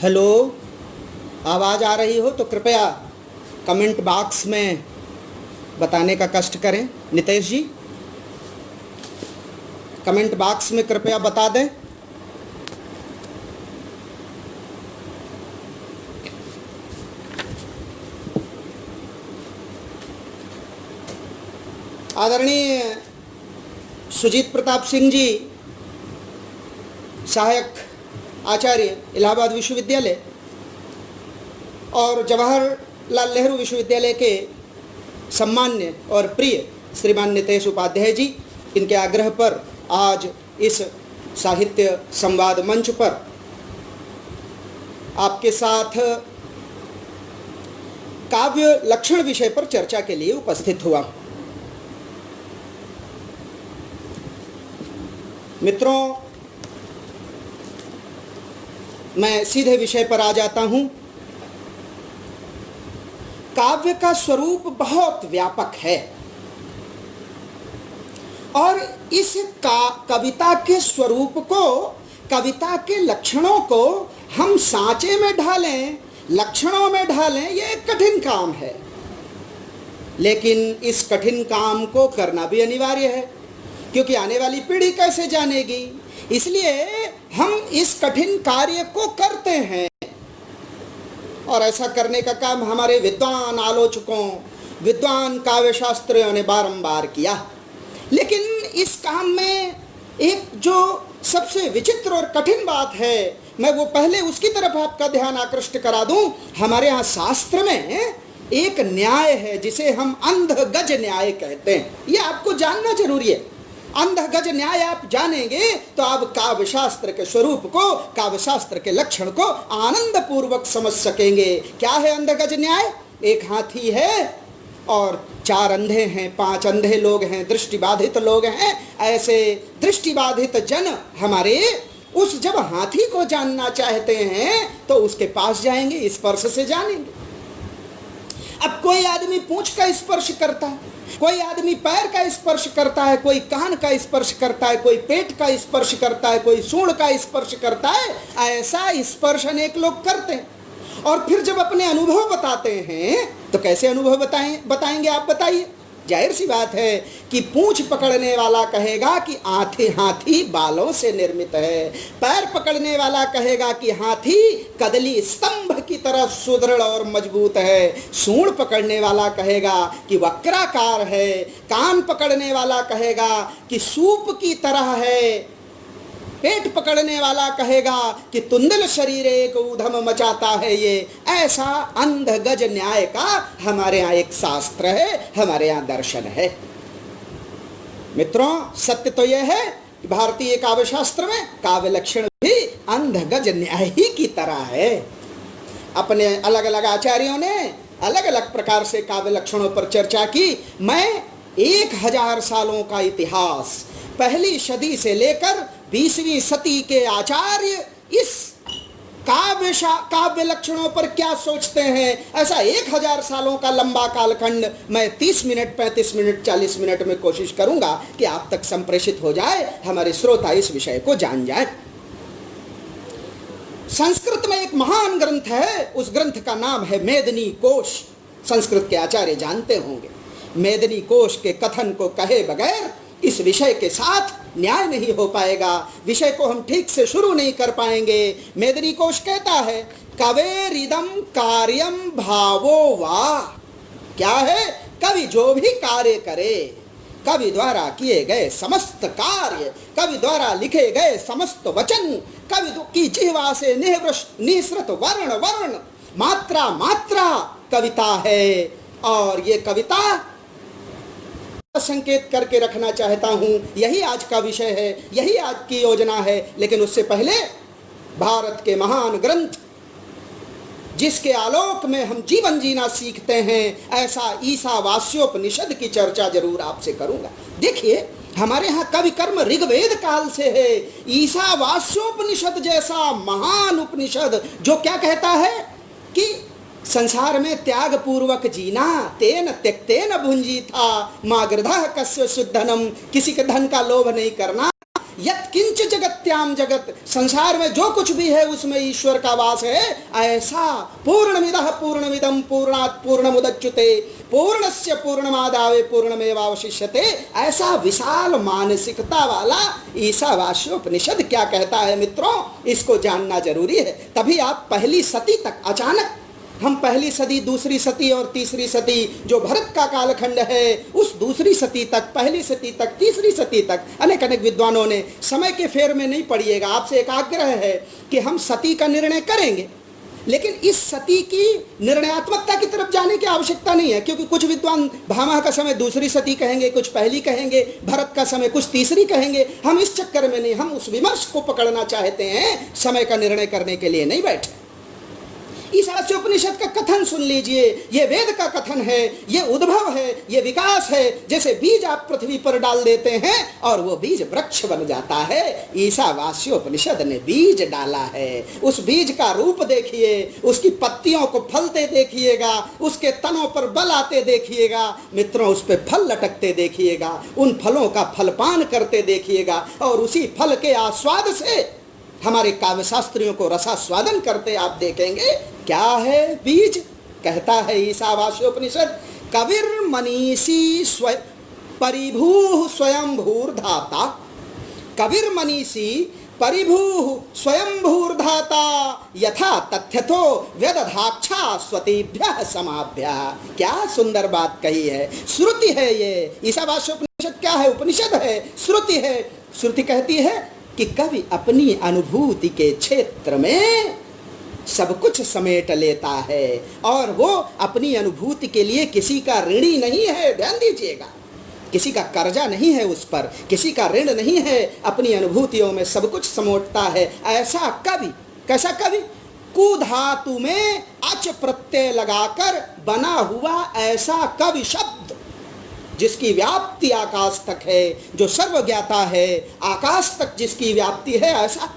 Hello, आवाज़ आ रही हो तो कृपया कमेंट बॉक्स में बताने का कष्ट करें। नितेश जी, कमेंट बॉक्स में कृपया बता दें। आदरणीय सुजीत प्रताप सिंह जी, सहायक आचार्य इलाहाबाद विश्वविद्यालय और जवाहरलाल नेहरू विश्वविद्यालय के सम्मान्य और प्रिय श्रीमान नितेश उपाध्याय जी, इनके आग्रह पर आज इस साहित्य संवाद मंच पर आपके साथ काव्य लक्षण विषय पर चर्चा के लिए उपस्थित हुआ। मित्रों, मैं सीधे विषय पर आ जाता हूं। काव्य का स्वरूप बहुत व्यापक है और इस कविता के स्वरूप को, कविता के लक्षणों को हम सांचे में ढालें, लक्षणों में ढालें, ये एक कठिन काम है। लेकिन इस कठिन काम को करना भी अनिवार्य है, क्योंकि आने वाली पीढ़ी कैसे जानेगी। इसलिए हम इस कठिन कार्य को करते हैं और ऐसा करने का काम हमारे विद्वान आलोचकों, विद्वान काव्यशास्त्रियों ने बारंबार किया। लेकिन इस काम में एक जो सबसे विचित्र और कठिन बात है, मैं वो पहले उसकी तरफ आपका ध्यान आकृष्ट करा दूं। हमारे यहाँ शास्त्र में एक न्याय है जिसे हम अंधगज न्याय कहते हैं। ये आपको जानना जरूरी है। अंधगज न्याय आप जानेंगे तो आप काव्यशास्त्र के स्वरूप को, काव्यशास्त्र के लक्षण को आनंद पूर्वक समझ सकेंगे। क्या है अंधगज न्याय? एक हाथी है और 4 अंधे हैं, 5 अंधे लोग हैं, दृष्टिबाधित लोग हैं। ऐसे दृष्टिबाधित जन हमारे उस जब हाथी को जानना चाहते हैं तो उसके पास जाएंगे, स्पर्श से जानेंगे। अब कोई आदमी पूंछ का स्पर्श करता है, कोई आदमी पैर का स्पर्श करता है, कोई कान का स्पर्श करता है, कोई पेट का स्पर्श करता है, कोई सूंड का स्पर्श करता है। ऐसा स्पर्श अनेक लोग करते हैं और फिर जब अपने अनुभव बताते हैं तो कैसे अनुभव बताएंगे आप बताइए। जाहिर सी बात है कि पूंछ पकड़ने वाला कहेगा कि हाथी बालों से निर्मित है, पैर पकड़ने वाला कहेगा कि हाथी कदली स्तंभ की तरह सुदृढ़ और मजबूत है, सूंड पकड़ने वाला कहेगा कि वक्राकार है, कान पकड़ने वाला कहेगा कि सूप की तरह है, पेट पकड़ने वाला कहेगा कि तुंदल शरीर एक ऊधम मचाता है। ये ऐसा अंधगज न्याय का हमारे यहाँ एक शास्त्र है, हमारे यहाँ दर्शन है। मित्रों, सत्य तो यह है कि भारतीय काव्य शास्त्र में काव्य लक्षण भी अंधगज न्याय ही की तरह है। अपने अलग अलग आचार्यों ने अलग अलग प्रकार से काव्य लक्षणों पर चर्चा की। मैं 1000 सालों का इतिहास, पहली सदी से लेकर 20वीं सदी के आचार्य इस काव्य लक्षणों पर क्या सोचते हैं, ऐसा 1000 सालों का लंबा कालखंड मैं 30 मिनट, 35 मिनट, 40 मिनट में कोशिश करूंगा कि आप तक संप्रेषित हो जाए, हमारे श्रोता इस विषय को जान जाए। संस्कृत में एक महान ग्रंथ है, उस ग्रंथ का नाम है मेदिनी कोश। संस्कृत के आचार्य जानते होंगे। मेदिनी कोश के कथन को कहे बगैर इस विषय के साथ न्याय नहीं हो पाएगा, विषय को हम ठीक से शुरू नहीं कर पाएंगे। मेदिनी कोश कहता है, कवेरिदम कार्यम भावो वा। क्या है? कवि जो भी कार्य करे, कवि द्वारा किए गए समस्त कार्य, कवि द्वारा लिखे गए समस्त वचन, कवि की जिह्वा से निःसृत वर्ण वर्ण, मात्रा मात्रा कविता है। और ये कविता संकेत करके रखना चाहता हूं, यही आज का विषय है, यही आज की योजना है। लेकिन उससे पहले भारत के महान ग्रंथ जिसके आलोक में हम जीवन जीना सीखते हैं, ऐसा ईशावास्योपनिषद की चर्चा जरूर आपसे करूंगा। देखिए, हमारे यहाँ कवि कर्म ऋग्वेद काल से है। ईशावास्योपनिषद जैसा महान उपनिषद जो क्या कहता है कि संसार में त्याग पूर्वक जीना, तेन त्यक्तेन भुंजी था, माँ गृधा कस्य शुद्धनम। किसी के धन का लोभ नहीं करना, यत् किंच जगत्याम जगत, संसार में जो कुछ भी है उसमें ईश्वर का वास है, ऐसा पूर्णमिदः पूर्णमिदं पूर्णात् पूर्णमुदच्यते पूर्णस्य पूर्णमादाय पूर्णमेवावशिष्यते, ऐसा विशाल मानसिकता वाला ईशावास्योपनिषद क्या कहता है मित्रों, इसको जानना जरूरी है। तभी आप पहली सदी तक, अचानक हम पहली सदी, दूसरी सदी और तीसरी सदी जो भरत का कालखंड है, उस दूसरी सदी तक, पहली सदी तक, तीसरी सदी तक अनेक अनेक विद्वानों ने समय के फेर में नहीं पढ़िएगा। आपसे एक आग्रह है कि हम सती का निर्णय करेंगे, लेकिन इस सती की निर्णयात्मकता की तरफ जाने की आवश्यकता नहीं है, क्योंकि कुछ विद्वान भामा का समय दूसरी सती कहेंगे, कुछ पहली कहेंगे, भरत का समय कुछ तीसरी कहेंगे। हम इस चक्कर में नहीं, हम उस विमर्श को पकड़ना चाहते हैं, समय का निर्णय करने के लिए नहीं बैठे। ईशावास्योपनिषद का कथन सुन लीजिए, ये वेद का कथन है, ये उद्भव है, ये विकास है। जैसे बीज आप पृथ्वी पर डाल देते हैं और वो बीज वृक्ष बन जाता है, ईशावास्योपनिषद ने बीज डाला है। उस बीज का रूप देखिए, उसकी पत्तियों को फलते देखिएगा, उसके तनों पर बल आते देखिएगा मित्रों, उस पर फल लटकते देखिएगा, उन फलों का फलपान करते देखिएगा, और उसी फल के आस्वाद से हमारे काव्यशास्त्रियों को रसास्वादन करते आप देखेंगे। क्या है बीज? कहता है ईशावास्योपनिषद, कविर मनीषी परिभू स्वयंभूर्धाता, कविर मनीषी परिभू स्वयंभूर्धाता यथा तथ्यतो व्यदधाक्षा स्वतीभ्यः समाभ्यः। क्या सुंदर बात कही है, श्रुति है ये। ईशावास्योपनिषद क्या है? उपनिषद है, श्रुति है। श्रुति कहती है कि कवि अपनी अनुभूति के क्षेत्र में सब कुछ समेट लेता है, और वो अपनी अनुभूति के लिए किसी का ऋणी नहीं है। ध्यान दीजिएगा, किसी का कर्जा नहीं है उस पर, किसी का ऋण नहीं है, अपनी अनुभूतियों में सब कुछ समेटता है। ऐसा कवि, कैसा कवि? कुधातु में अच प्रत्यय लगाकर बना हुआ ऐसा कवि शब्द, जिसकी व्याप्ति आकाश तक है, जो सर्वज्ञाता है, आकाश तक जिसकी व्याप्ति है, ऐसा।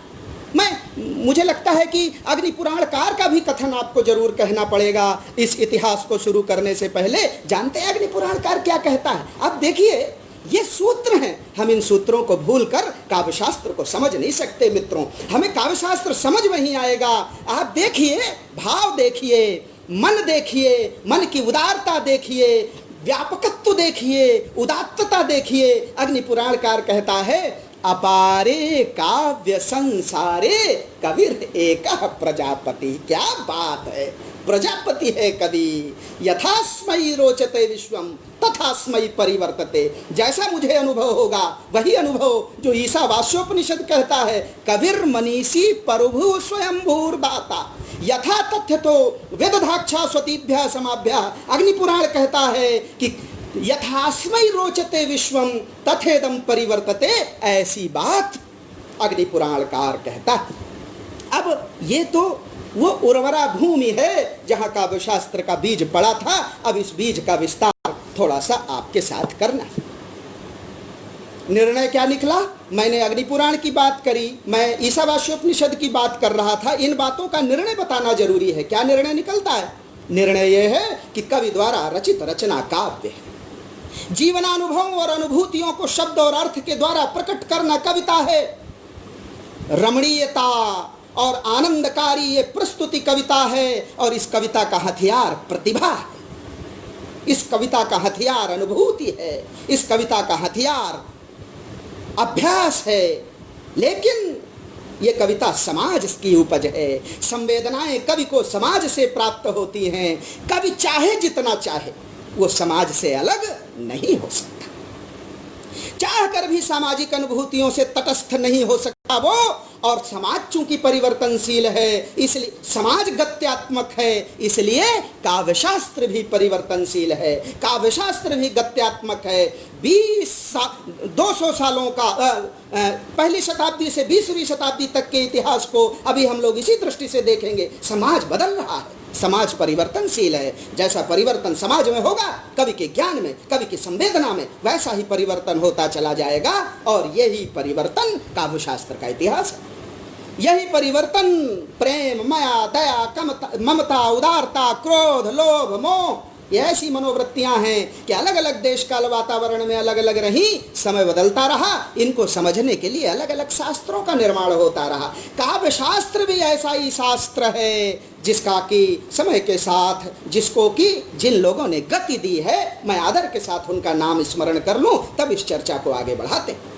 मुझे लगता है कि अग्नि पुराणकार का भी कथन आपको जरूर कहना पड़ेगा इस इतिहास को शुरू करने से पहले। जानते हैं अग्नि पुराणकार क्या कहता है? अब देखिए, ये सूत्र हैं, हम इन सूत्रों को भूलकर काव्यशास्त्र को समझ नहीं सकते मित्रों। हमें काव्यशास्त्र समझ में ही आएगा। आप देखिए, भाव देखिए, मन देखिए, मन की उदारता देखिए, व्यापकत्व देखिए, उदात्तता देखिए। अग्नि पुराणकार कहता है, अपारे काव्य संसारे कविर एकः प्रजापति। क्या बात है, प्रजापति है कवि। यथास्मै रोचते विश्वम तथास्मै परिवर्तते। जैसा मुझे अनुभव होगा वही अनुभव जो ईशावास्योपनिषद कहता है, कविर मनीषी प्रभु स्वयंभूर्दाता यथा तथ्य तो वेदधाक्षा स्वतीभ्यः समाभ्यः। अग्निपुराण कहता है कि यथास्मै रोचते विश्वम तथेदम परिवर्तते। ऐसी बात अग्निपुराणकार कहता है। अब ये तो वो उर्वरा भूमि है जहाँ काव्यशास्त्र का बीज पड़ा था। अब इस बीज का विस्तार थोड़ा सा आपके साथ करना है। निर्णय क्या निकला? मैंने अग्निपुराण की बात करी, मैं ईशावास्योपनिषद की बात कर रहा था। इन बातों का निर्णय बताना जरूरी है। क्या निर्णय निकलता है? निर्णय यह है कि कवि द्वारा रचित रचना काव्य है। जीवनानुभव और अनुभूतियों को शब्द और अर्थ के द्वारा प्रकट करना कविता है। रमणीयता और आनंदकारी ये प्रस्तुति कविता है, और इस कविता का हथियार प्रतिभा है। इस कविता का हथियार अनुभूति है, इस कविता का हथियार अभ्यास है। लेकिन ये कविता समाज की उपज है। संवेदनाएं कवि को समाज से प्राप्त होती हैं। कवि चाहे जितना चाहे वो समाज से अलग नहीं हो सकता। चाह कर भी सामाजिक अनुभूतियों से तटस्थ नहीं हो सकता वो। और समाज चूंकि परिवर्तनशील है, इसलिए समाज गत्यात्मक है, इसलिए काव्यशास्त्र भी परिवर्तनशील है, काव्यशास्त्र भी गत्यात्मक है। 200 सालों का पहली शताब्दी से 20वीं शताब्दी तक के इतिहास को अभी हम लोग इसी दृष्टि से देखेंगे। समाज बदल रहा है, समाज परिवर्तनशील है। जैसा परिवर्तन समाज में होगा, कवि के ज्ञान में, कवि की संवेदना में, वैसा ही परिवर्तन होता चला जाएगा। और यही परिवर्तन काव्यशास्त्र का इतिहास है। यही परिवर्तन प्रेम, माया, दया, ममता, उदारता, क्रोध, लोभ, मोह ये ऐसी मनोवृत्तियां हैं कि अलग अलग देश काल वातावरण में अलग अलग रही, समय बदलता रहा, इनको समझने के लिए अलग अलग शास्त्रों का निर्माण होता रहा। काव्य शास्त्र भी ऐसा ही शास्त्र है जिसका कि समय के साथ, जिसको कि जिन लोगों ने गति दी है, मैं आदर के साथ उनका नाम स्मरण कर लूं तब इस चर्चा को आगे बढ़ाते हैं।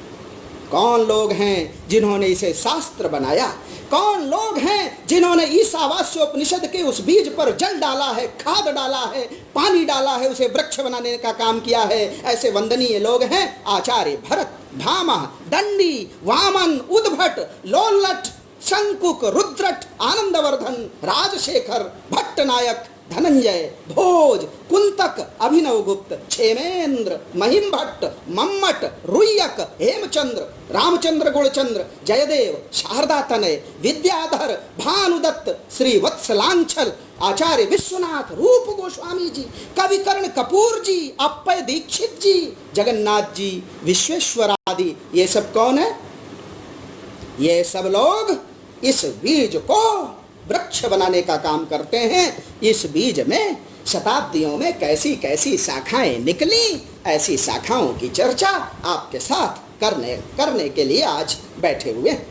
कौन लोग हैं जिन्होंने इसे शास्त्र बनाया? कौन लोग हैं जिन्होंने ईशावास्योपनिषद के उस बीज पर जल डाला है, खाद डाला है, पानी डाला है, उसे वृक्ष बनाने का काम किया है? ऐसे वंदनीय लोग हैं आचार्य भरत, भामह, दंडी, वामन, उद्भट, लोलट, शंकुक, रुद्रट, आनंदवर्धन, राजशेखर, भट्टनायक, धनंजय, भोज, कुंतक, अभिनव गुप्त, क्षेमेंद्र, महिम भट्ट, मम्मट, रुय्यक, हेमचंद्र, रामचंद्र गुणचंद्र, जयदेव, शारदा तनय, विद्याधर, भानुदत्त, श्री वत्सलांचल, आचार्य विश्वनाथ, रूप गोस्वामी जी, कविकर्ण कपूर जी, अप्पय दीक्षित जी, जगन्नाथ जी, विश्वेश्वर आदि, ये सब कौन है? ये सब लोग इस बीज को वृक्ष बनाने का काम करते हैं। इस बीज में शताब्दियों में कैसी कैसी शाखाएं निकली, ऐसी शाखाओं की चर्चा आपके साथ करने के लिए आज बैठे हुए हैं।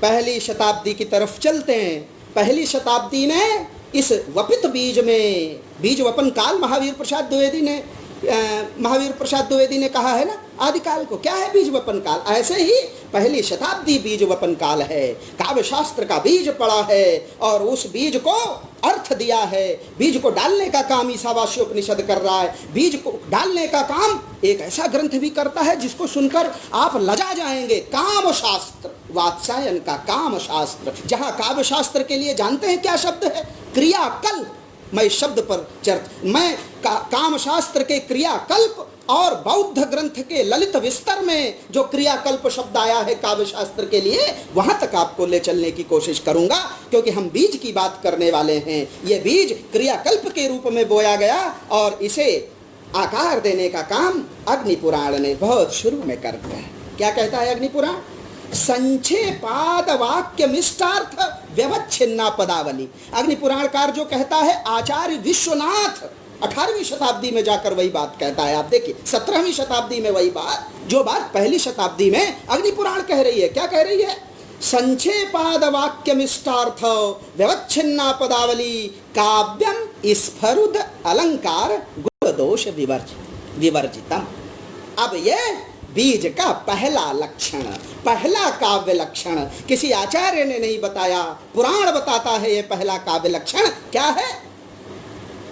पहली शताब्दी की तरफ चलते हैं। पहली शताब्दी में इस वपित बीज में, बीज वपन काल महावीर प्रसाद द्विवेदी ने कहा है ना, आदिकाल को। क्या है बीज वपन काल? ऐसे ही पहली शताब्दी बीज वपन काल है। काव्य शास्त्र का बीज पड़ा है और उस बीज को अर्थ दिया है। बीज को डालने का काम ईशावास्योपनिषद कर रहा है। बीज को डालने का काम एक ऐसा ग्रंथ भी करता है जिसको सुनकर आप लजा जाएंगे, काम शास्त्र, वात्सायन का काम शास्त्र। जहाँ काव्य शास्त्र के लिए जानते हैं क्या शब्द है? क्रियाकल्प। मैं शब्द पर काम शास्त्र के क्रियाकल्प और बौद्ध ग्रंथ के ललित विस्तर में जो क्रियाकल्प शब्द आया है काव्य शास्त्र के लिए, वहां तक आपको ले चलने की कोशिश करूंगा, क्योंकि हम बीज की बात करने वाले हैं। ये बीज क्रियाकल्प के रूप में बोया गया और इसे आकार देने का काम अग्निपुराण ने बहुत शुरू में कर दिया है। क्या कहता है अग्निपुराण? संक्षेपाद वाक्य मिष्टार्थ व्यवच्छिन्ना पदावली। अग्निपुराणकार जो कहता है, आचार्य विश्वनाथ 18वीं शताब्दी में जाकर वही बात कहता है। आप देखिए 17वीं शताब्दी में वही बात, जो बात पहली शताब्दी में अग्निपुराण कह रही है। क्या कह रही है? संक्षेपाद वाक्य मिष्टार्थ व्यवच्छिन्ना पदावली काव्यम स्फुरद अलंकार गुण दोष विवर्जितम। अब ये बीज का पहला लक्षण, पहला काव्य लक्षण किसी आचार्य ने नहीं बताया, पुराण बताता है। ये पहला काव्य लक्षण क्या है?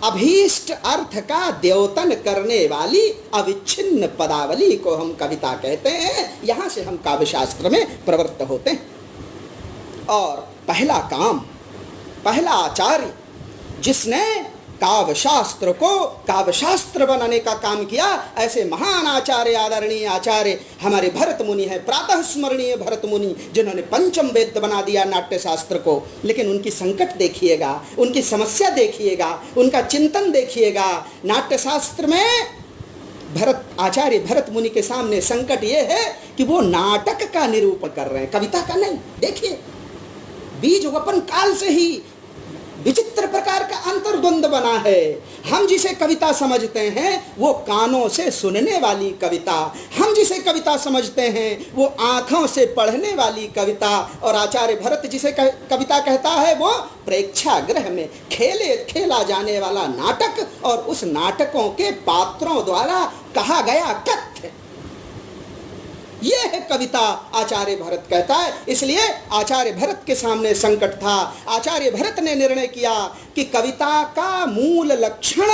अभीष्ट अर्थ का द्योतन करने वाली अविच्छिन्न पदावली को हम कविता कहते हैं। यहां से हम काव्य शास्त्र में प्रवृत्त होते हैं। और पहला काम, पहला आचार्य जिसने काव्य शास्त्र को काव्य शास्त्र बनाने का काम किया, ऐसे महान आचार्य, आदरणीय आचार्य हमारे भरत मुनि है, प्रातः स्मरणीय भरत मुनि, जिन्होंने पंचम वेद बना दिया नाट्य शास्त्र को। लेकिन उनकी संकट देखिएगा, उनकी समस्या देखिएगा, उनका चिंतन देखिएगा। नाट्य शास्त्र में आचार्य भरत मुनि के सामने संकट ये है कि वो नाटक का निरूपण कर रहे हैं, कविता का नहीं। देखिए बीज वपन काल से ही विचित्र प्रकार का अंतर्द्वंद बना है। हम जिसे कविता समझते हैं वो कानों से सुनने वाली कविता, हम जिसे कविता समझते हैं वो आँखों से पढ़ने वाली कविता, और आचार्य भरत जिसे कविता कहता है वो प्रेक्षागृह में खेला जाने वाला नाटक और उस नाटकों के पात्रों द्वारा कहा गया कथ्य, ये है कविता। आचार्य भरत कहता है। इसलिए आचार्य भरत के सामने संकट था। आचार्य भरत ने निर्णय किया कि कविता का मूल लक्षण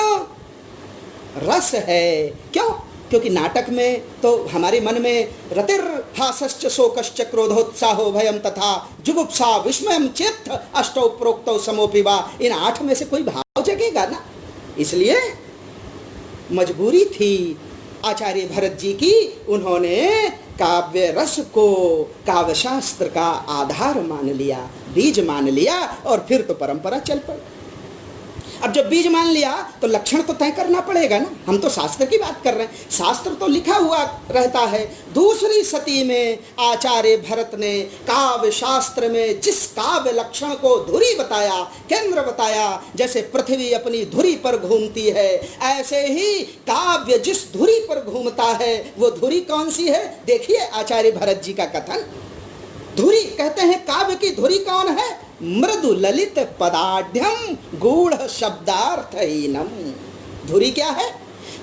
रस है। क्यों? क्योंकि नाटक में तो हमारे मन में रतिर्हासश्च शोकश्च क्रोधोत्साहो भयम तथा जुगुप्सा विस्मयम चेत् अष्टौ प्रोक्तौ समोपि वा, इन 8 में से कोई भाव जगेगा ना। इसलिए मजबूरी थी आचार्य भरत जी की, उन्होंने काव्य रस को काव्य शास्त्र का आधार मान लिया, बीज मान लिया, और फिर तो परंपरा चल पड़ी। अब जब बीज मान लिया तो लक्षण तो तय करना पड़ेगा ना। हम तो शास्त्र की बात कर रहे हैं, शास्त्र तो लिखा हुआ रहता है। दूसरी सती में आचार्य भरत ने काव्य शास्त्र में जिस काव्य लक्षण को धुरी बताया, केंद्र बताया, जैसे पृथ्वी अपनी धुरी पर घूमती है, ऐसे ही काव्य जिस धुरी पर घूमता है वो धुरी कौन सी है? देखिए आचार्य भरत जी का कथन। धुरी कहते हैं, काव्य की धुरी कौन है? मृदु ललित पदाढ़्यम गूढ़ शब्दार्थहीनम। धुरी क्या है?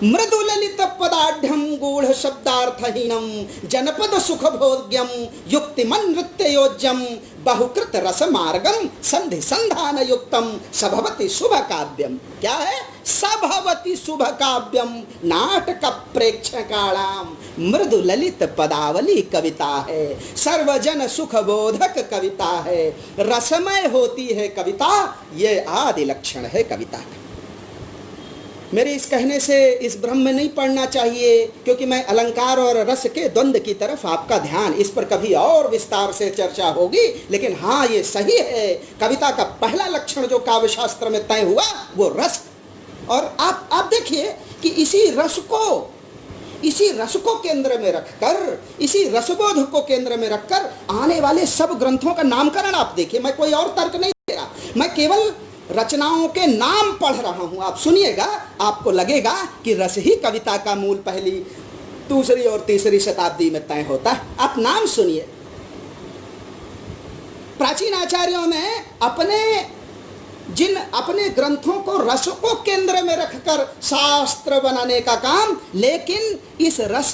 मृदु ललित पदाढ़्यम गूढ़ शब्दार्थहीनम जनपद सुख भोग्यम युक्तिमन नृत्य योज्यम बहुकृत रस मार्गम संधि संधान युक्तम सभवति शुभ काव्यम। क्या है? सभवति शुभ काव्यम नाटक प्रेक्षकाणाम मृदु ललित पदावली कविता है, सर्वजन सुख बोधक कविता है, रसमय होती है कविता, ये आदि लक्षण है कविता का। मेरे इस कहने से इस भ्रम में नहीं पड़ना चाहिए, क्योंकि मैं अलंकार और रस के द्वंद्व की तरफ आपका ध्यान, इस पर कभी और विस्तार से चर्चा होगी। लेकिन हाँ, ये सही है, कविता का पहला लक्षण जो काव्य शास्त्र में तय हुआ वो रस। और आप देखिए कि इसी रस को केंद्र में रखकर, इसी रसबोध को केंद्र में रखकर आने वाले सब ग्रंथों का नामकरण आप देखिए। मैं कोई और तर्क नहीं दे रहा, मैं केवल रचनाओं के नाम पढ़ रहा हूं। आप सुनिएगा, आपको लगेगा कि रस ही कविता का मूल पहली, दूसरी और तीसरी शताब्दी में तय होता है। आप नाम सुनिए। प्राचीन आचार्यों ने अपने ग्रंथों को रस को केंद्र में रखकर शास्त्र बनाने का काम, लेकिन इस रस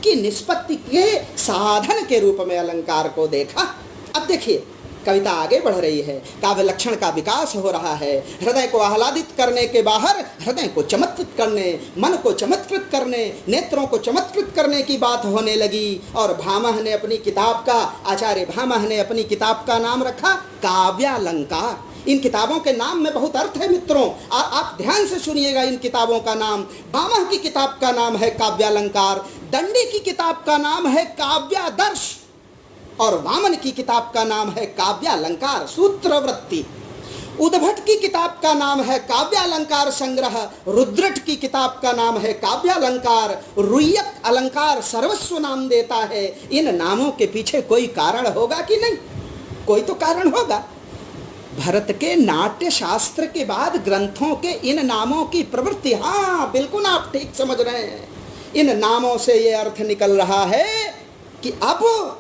की निष्पत्ति के साधन के रूप में अलंकार को देखा। अब देखिए, कविता आगे बढ़ रही है, काव्य लक्षण का विकास हो रहा है। हृदय को आह्लादित करने के बाहर हृदय को चमत्कृत करने, मन को चमत्कृत करने, नेत्रों को चमत्कृत करने की बात होने लगी। और भामह ने अपनी किताब का, आचार्य भामह ने अपनी किताब का नाम रखा काव्यालंकार। इन किताबों के नाम में बहुत अर्थ है मित्रों, आप ध्यान से सुनिएगा। इन किताबों का नाम, भामह की किताब का नाम है काव्यालंकार, दंडी की किताब का नाम है काव्यादर्श, और वामन की किताब का नाम है काव्यालंकार सूत्रवृत्ति, उद्भट की किताब का नाम है काव्यालंकार संग्रह, रुद्रट की किताब का नाम है काव्यालंकार, रुय्यक अलंकार सर्वस्व नाम देता है। इन नामों के पीछे कोई कारण होगा कि नहीं? कोई तो कारण होगा। भरत के नाट्य शास्त्र के बाद ग्रंथों के इन नामों की प्रवृत्ति, हाँ बिल्कुल आप ठीक समझ रहे हैं। इन नामों से ये अर्थ निकल रहा है कि अब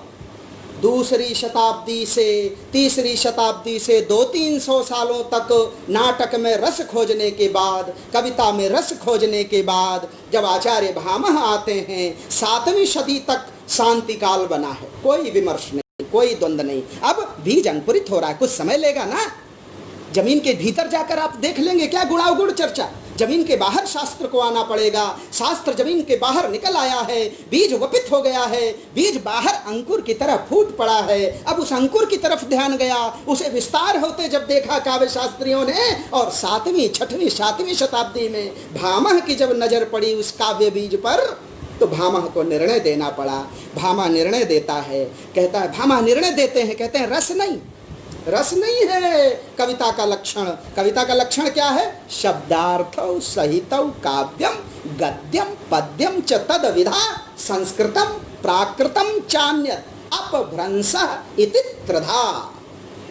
दूसरी शताब्दी से तीसरी शताब्दी से 200-300 सालों तक नाटक में रस खोजने के बाद, कविता में रस खोजने के बाद जब आचार्य भामह आते हैं, 7वीं सदी तक शांति काल बना है। कोई विमर्श नहीं, कोई द्वंद्व नहीं। अब बीज अंकुरित हो रहा है, कुछ समय लेगा ना। जमीन के भीतर जाकर आप देख लेंगे क्या गुणावगुण चर्चा। जमीन के बाहर शास्त्र को आना पड़ेगा। शास्त्र जमीन के बाहर निकल आया है, बीज वपित हो गया है, बीज बाहर अंकुर की तरफ फूट पड़ा है। अब उस अंकुर की तरफ ध्यान गया, उसे विस्तार होते जब देखा काव्य शास्त्रियों ने, और 7वीं 6वीं 7वीं शताब्दी में भामह की जब नजर पड़ी उस काव्य बीज पर, तो भामह को निर्णय देना पड़ा। भामह निर्णय देता है, कहता है, भामह निर्णय देते हैं, कहते हैं रस नहीं है कविता का लक्षण। कविता का लक्षण क्या है? शब्दार्थौ सहितौ काव्यम गद्यम पद्यम च तद विधा संस्कृतम प्राकृतम चान्यत अपभ्रंशः इति त्रिधा।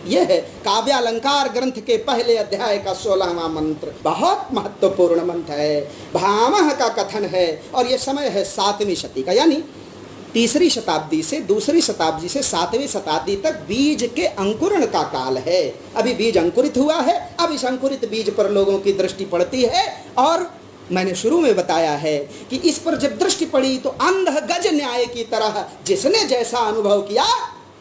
यह है काव्यालंकार ग्रंथ के पहले अध्याय का 16वां मंत्र। बहुत महत्वपूर्ण मंत्र है, भामह का कथन है। और यह समय है 7वीं शती का, यानी तीसरी शताब्दी से दूसरी शताब्दी से 7वीं शताब्दी तक बीज के अंकुरण का काल है। अभी बीज अंकुरित हुआ है, अब इस अंकुरित बीज पर लोगों की दृष्टि पड़ती है। और मैंने शुरू में बताया है कि इस पर जब दृष्टि पड़ी तो अंध गज न्याय की तरह जिसने जैसा अनुभव किया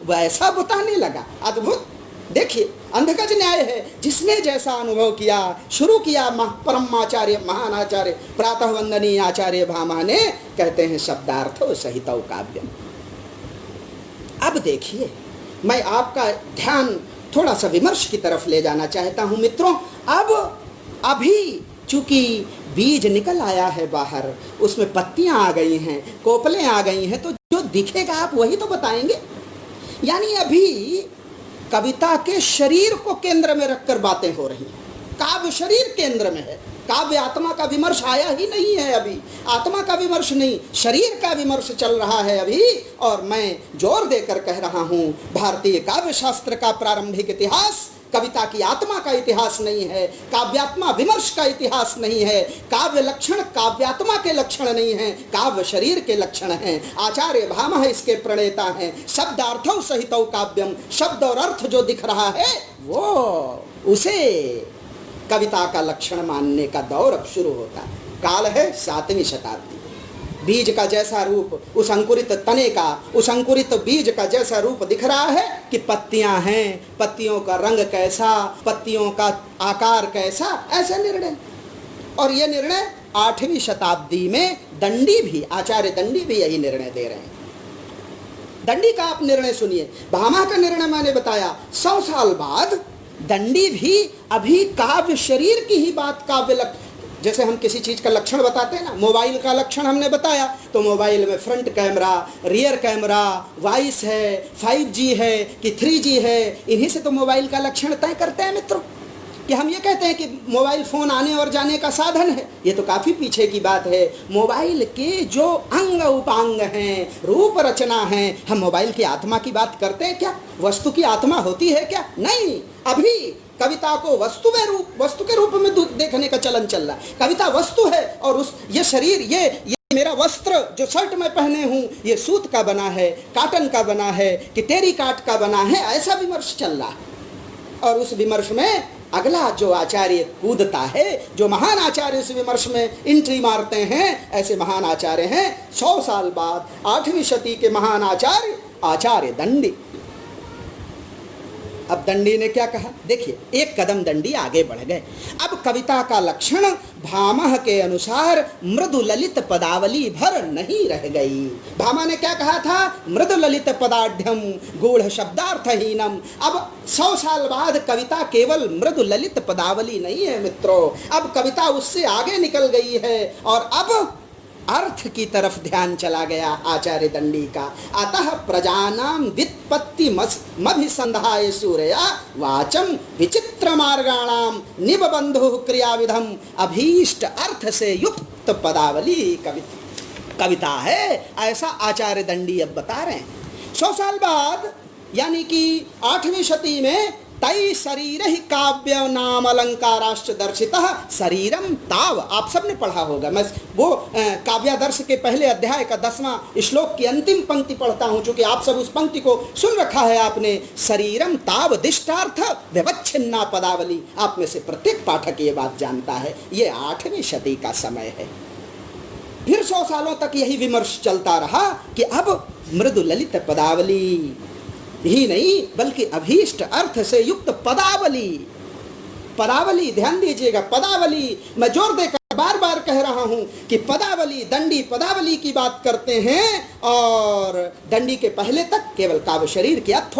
वैसा बताने लगा। अद्भुत। देखिए, अंधगज न्याय है, जिसने जैसा अनुभव किया। शुरू किया परमाचार्य महान आचार्य प्रातः वंदनीय आचार्य भामह ने, कहते हैं शब्दार्थो सहितौ काव्यम। अब देखिए, मैं आपका ध्यान थोड़ा सा विमर्श की तरफ ले जाना चाहता हूं मित्रों। अब अभी चूंकि बीज निकल आया है बाहर, उसमें पत्तियां आ गई हैं, कोपलें आ गई हैं, तो जो दिखेगा आप वही तो बताएंगे। यानी अभी कविता के शरीर को केंद्र में रखकर बातें हो रही हैं। काव्य शरीर केंद्र में है। काव्य आत्मा का विमर्श आया ही नहीं है अभी, आत्मा का विमर्श नहीं, शरीर का विमर्श चल रहा है अभी। और मैं जोर देकर कह रहा हूँ, भारतीय काव्य शास्त्र का प्रारंभिक इतिहास कविता की आत्मा का इतिहास नहीं है, काव्यात्मा विमर्श का इतिहास नहीं है। काव्य लक्षण काव्यात्मा के लक्षण नहीं है, काव्य शरीर के लक्षण हैं। आचार्य भामह इसके प्रणेता हैं। शब्दार्थौ सहितौ काव्यम, शब्द और अर्थ जो दिख रहा है वो उसे कविता का लक्षण मानने का दौर अब शुरू होता है। काल है 7वीं शताब्दी। बीज का जैसा रूप, उस अंकुरित तने का, उस अंकुरित बीज का जैसा रूप दिख रहा है कि पत्तियां हैं, पत्तियों का रंग कैसा, पत्तियों का आकार कैसा, ऐसा निर्णय। और यह निर्णय 8वीं शताब्दी में दंडी भी, आचार्य दंडी भी यही निर्णय दे रहे हैं। दंडी का आप निर्णय सुनिए। भामा का निर्णय मैंने बताया, 100 साल बाद दंडी भी अभी काव्य शरीर की ही बात, काव्य जैसे हम किसी चीज़ का लक्षण बताते हैं ना, मोबाइल का लक्षण हमने बताया तो मोबाइल में front camera, rear camera, voice है, 5G है कि 3G है, इन्हीं से तो मोबाइल का लक्षण तय करते हैं मित्रों। कि हम ये कहते हैं कि मोबाइल फ़ोन आने और जाने का साधन है, ये तो काफ़ी पीछे की बात है। मोबाइल के जो अंग उपांग हैं, रूप रचना है, हम मोबाइल की आत्मा की बात करते हैं क्या? वस्तु की आत्मा होती है क्या? नहीं। अभी कविता को वस्तु के रूप में देखने का चलन चल रहा है। कविता वस्तु है और ये शरीर, ये मेरा वस्त्र जो शर्ट में पहने हूँ, ये सूत का बना है, काटन का बना है कि टेरी काट का बना है, ऐसा विमर्श चल रहा है। और उस विमर्श में अगला जो आचार्य कूदता है, जो महान आचार्य उस विमर्श में एंट्री मारते हैं, ऐसे महान आचार्य हैं 100 साल बाद 8वीं शती के महान आचार्य दंडी। अब दंडी ने क्या कहा, देखिए, एक कदम दंडी आगे बढ़ गए। अब कविता का लक्षण भामह के अनुसार मृदु ललित पदावली भर नहीं रह गई। भामा ने क्या कहा था? मृदु ललित पदाढ़्यम गूढ़ शब्दार्थहीनम। अब 100 साल बाद कविता केवल मृदु ललित पदावली नहीं है मित्रों, अब कविता उससे आगे निकल गई है और अब अर्थ की तरफ ध्यान चला गया आचार्य दंडी का। अतः प्रजानाम व्युत्पत्ति मभिसंधाय सूर्या वाचम विचित्र मार्गाणाम निबबंधु क्रियाविधम अभीष्ट अर्थ से युक्त पदावली कविता है, ऐसा आचार्य दंडी अब बता रहे हैं। 100 साल बाद यानी कि 8वीं शती में तई शरीर ही काव्य नाम अलंकाराश्च दर्शितः शरीरम ताव, आप सबने पढ़ा होगा। मैं वो काव्यादर्श के पहले अध्याय का 10वां श्लोक की अंतिम पंक्ति पढ़ता हूँ, चूंकि आप सब उस पंक्ति को सुन रखा है आपने। शरीरम ताव दिष्टार्थ व्यवच्छिन्ना पदावली, आप में से प्रत्येक पाठक ये बात जानता है। ये 8वीं शती का समय है। फिर 100 सालों तक यही विमर्श चलता रहा कि अब मृदु ललित पदावली ही नहीं बल्कि अभीष्ट अर्थ से युक्त पदावली, पदावली ध्यान दीजिएगा, पदावली, मैं जोर देकर बार बार कह रहा हूं कि पदावली, दंडी पदावली की बात करते हैं। और दंडी के पहले तक केवल काव्य शरीर की, अब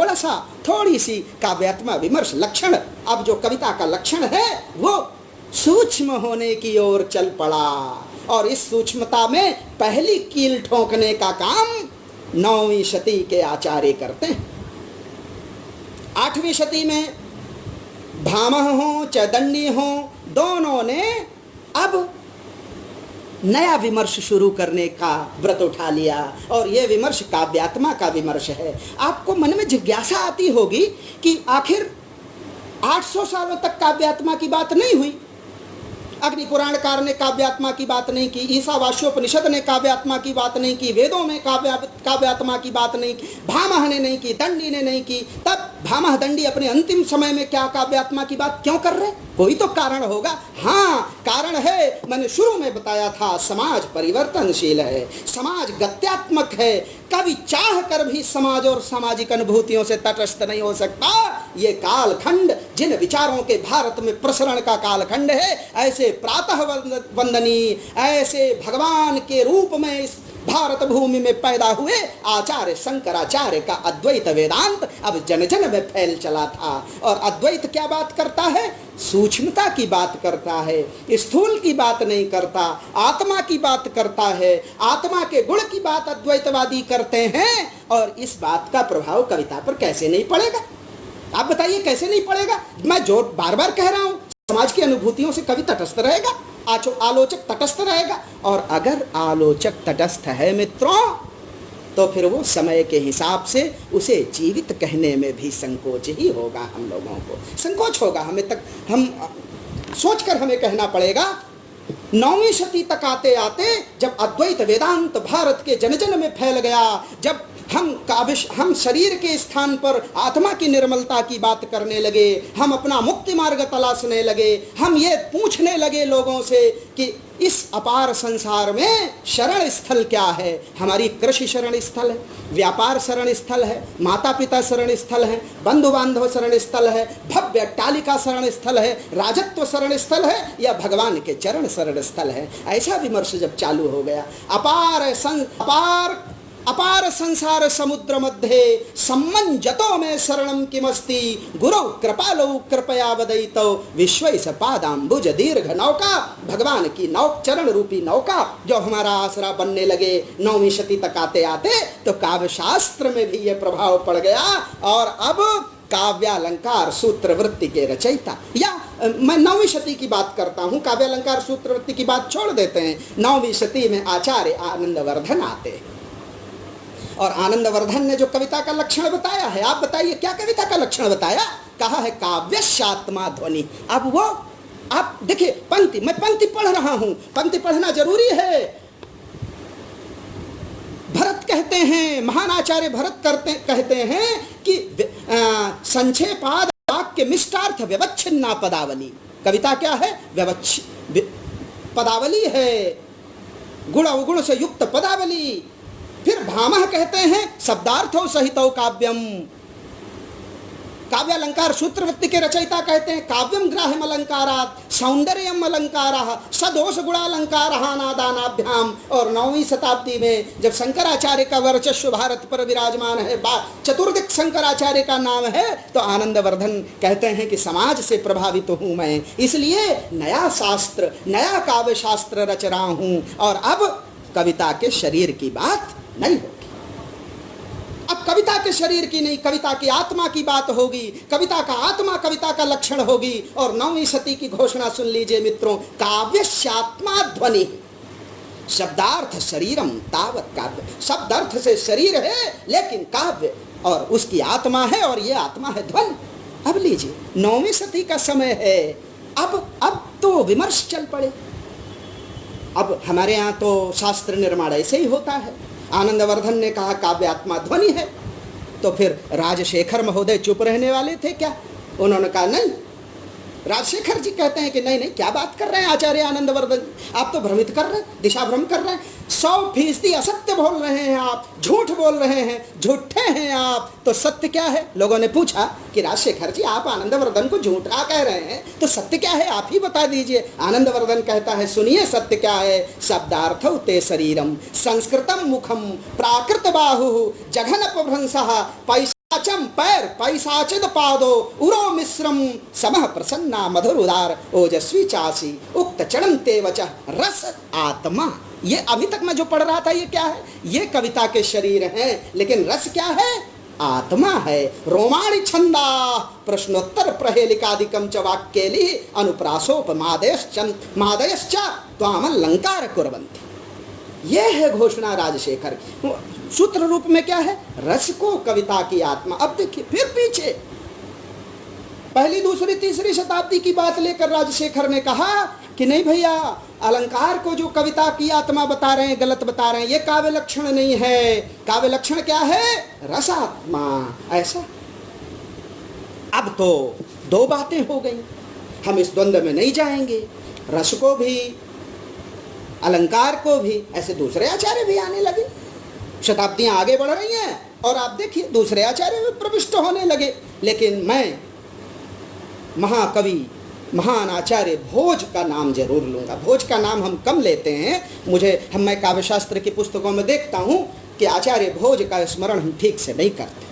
थोड़ी सी काव्यात्मा विमर्श लक्षण, अब जो कविता का लक्षण है वो सूक्ष्म होने की ओर चल पड़ा। और इस सूक्ष्मता में पहली कील ठोकने का काम 9वीं शती के आचार्य करते हैं। 8वीं शती में भामह हो चाहे दंडी हो, दोनों ने अब नया विमर्श शुरू करने का व्रत उठा लिया और यह विमर्श काव्यात्मा का विमर्श है। आपको मन में जिज्ञासा आती होगी कि आखिर 800 सालों तक काव्यात्मा की बात नहीं हुई। अग्नि पुराणकार ने काव्यात्मा की बात नहीं की, ईशावास्योपनिषद ने काव्यात्मा की बात नहीं की, वेदों में काव्यात्मा की बात नहीं की, भामह ने नहीं की, दंडी ने नहीं की। तब भामह दंडी अपने अंतिम समय में क्या काव्यात्मा की बात क्यों कर रहे? कोई तो कारण होगा। हाँ, कारण है, मैंने शुरू में बताया था, समाज परिवर्तनशील है, समाज गत्यात्मक है। कवि चाह कर भी समाज और सामाजिक अनुभूतियों से तटस्थ नहीं हो सकता। ये कालखंड जिन विचारों के भारत में प्रसरण का कालखंड है, ऐसे प्रातः वंदनीय, ऐसे भगवान के रूप में इस भारत भूमि में पैदा हुए आचार्य शंकराचार्य का अद्वैत वेदांत अब जन जन में फैल चला था। और अद्वैत क्या बात करता है? सूक्ष्मता की बात करता है, स्थूल की बात नहीं करता, आत्मा की बात करता है। आत्मा के गुण की बात अद्वैतवादी करते हैं। और इस बात का प्रभाव कविता पर कैसे नहीं पड़ेगा? आप बताइए कैसे नहीं पड़ेगा? मैं जो बार बार कह रहा हूं, समाज की की अनुभूतियों से कवि तटस्थ रहेगा, आलोचक तटस्थ रहेगा। और अगर आलोचक तटस्थ है मित्रों, तो फिर वो समय के हिसाब से उसे जीवित कहने में भी संकोच ही होगा। हम लोगों को संकोच होगा, हम सोचकर हमें कहना पड़ेगा। 9वीं शती तक आते आते जब अद्वैत वेदांत भारत के जन जन में फैल गया, जब हम शरीर के स्थान पर आत्मा की निर्मलता की बात करने लगे, हम अपना मुक्ति मार्ग तलाशने लगे, हम ये पूछने लगे लोगों से कि इस अपार संसार में शरण स्थल क्या है। हमारी कृषि शरण स्थल है, व्यापार शरण स्थल है, माता पिता शरण स्थल है, बंधु बांधव शरण स्थल है, भव्य अट्टालिका शरण स्थल है, राजत्व शरण स्थल है, या भगवान के चरण शरण स्थल है। ऐसा विमर्श जब चालू हो गया, अपार संसार समुद्र मध्य सम्मंजतो में शरणम किमस्ति गुरु कृपालो कृपया वदयितो विश्वैस पादाम्बुज दीर्घ नौका। भगवान की चरण रूपी नौका जो हमारा आसरा बनने लगे 9वीं शती तक आते आते, तो काव्य शास्त्र में भी यह प्रभाव पड़ गया। और अब काव्यालंकार सूत्र वृत्ति के रचयिता, या मैं 9वीं शती की बात करता हूँ, काव्यालंकार सूत्र वृत्ति की बात छोड़ देते हैं। 9वीं शती में आचार्य आनंदवर्धन आते हैं, और आनंदवर्धन ने जो कविता का लक्षण बताया है, आप बताइए क्या कविता का लक्षण बताया? कहा है काव्यशात्मा ध्वनि। अब वो आप देखिए, मैं पंक्ति पढ़ रहा हूं, पंक्ति पढ़ना जरूरी है। भरत कहते हैं, महान आचार्य भरत कहते हैं कि संक्षेपाद वाक्य मिष्टार्थ व्यवच्छिन्ना पदावली। कविता क्या है? पदावली है, गुण अवगुण से युक्त पदावली। फिर भामह कहते हैं शब्दार्थों सहितो काव्यम। काव्यालंकार सूत्रवृत्ति के रचयिता कहते हैं काव्यम ग्राह्यम अलंकारात् सौंदर्यम अलंकारः सदोष गुणालंकारः नादानाभ्याम। और 9वीं शताब्दी में जब शंकराचार्य का वर्चस्व भारत पर विराजमान है, चतुर्दिक शंकराचार्य का नाम है, तो आनंदवर्धन कहते हैं कि समाज से प्रभावित हूं मैं, इसलिए नया शास्त्र, नया काव्य शास्त्र रच रहा हूं। और अब कविता के शरीर की बात नहीं होगी, अब कविता के शरीर की नहीं, कविता की आत्मा की बात होगी। कविता का आत्मा कविता का लक्षण होगी। और 9वीं शती की घोषणा सुन लीजिए मित्रों, काव्यशात्मा ध्वनि शब्दार्थ शरीरम तावत काव्य। शब्द अर्थ से शरीर है, लेकिन काव्य और उसकी आत्मा है, और ये आत्मा है ध्वनि। अब लीजिए 9वीं शती का समय है, अब तो विमर्श चल पड़े। अब हमारे यहाँ तो शास्त्र निर्माण ऐसे ही होता है। आनंदवर्धन ने कहा काव्य आत्मा ध्वनि है, तो फिर राजशेखर महोदय चुप रहने वाले थे क्या? उन्होंने कहा नहीं। राजशेखर जी कहते हैं कि नहीं नहीं, क्या बात कर रहे हैं आचार्य आनंदवर्धन, आप तो भ्रमित कर रहे हैं, दिशा भ्रम कर रहे हैं, 100% असत्य बोल रहे हैं आप, झूठ बोल रहे हैं, झूठे हैं आप। तो सत्य क्या है? लोगों ने पूछा कि राजशेखर जी आप आनंदवर्धन को झूठा कह रहे हैं, तो सत्य क्या है, आप ही बता दीजिए। आनंदवर्धन कहता है सुनिए सत्य क्या है। शब्दार्थौ ते शरीरम संस्कृतम मुखम प्राकृत बाहु जघनपभ्रंसः पैसाचम पैर पैसाचिद पादो उरो मिश्रम समः प्रसन्ना मधुर उदार ओजस्वी चासी उक्त चरण ते वचः रस आत्मा। ये अभी तक मैं जो पढ़ रहा था, ये क्या है? ये कविता के शरीर हैं, लेकिन रस क्या है? आत्मा है। रोमाणि छंदा प्रश्नोत्तर प्रहेलिकादिकम च वाक्येलि अनुप्रासोपमादयश्च त्वामलंकार कुर्वन्ति। ये है घोषणा राजशेखर। सूत्र रूप में क्या है? रस को कविता की आत्मा। अब देखिए फिर पीछे पहली दूसरी तीसरी शताब्दी की बात लेकर राजशेखर ने कहा कि नहीं भैया, अलंकार को जो कविता की आत्मा बता रहे हैं गलत बता रहे हैं, ये काव्य लक्षण नहीं है। काव्य लक्षण क्या है? रसात्मा। ऐसा अब तो दो बातें हो गई, हम इस द्वंद्व में नहीं जाएंगे। रस को भी अलंकार को भी, ऐसे दूसरे आचार्य भी आने लगे। शताब्दियां आगे बढ़ रही हैं और आप देखिए दूसरे आचार्य भी प्रविष्ट होने लगे। लेकिन मैं महाकवि महान आचार्य भोज का नाम जरूर लूँगा। भोज का नाम हम कम लेते हैं। मैं काव्यशास्त्र की पुस्तकों में देखता हूँ कि आचार्य भोज का स्मरण हम ठीक से नहीं करते,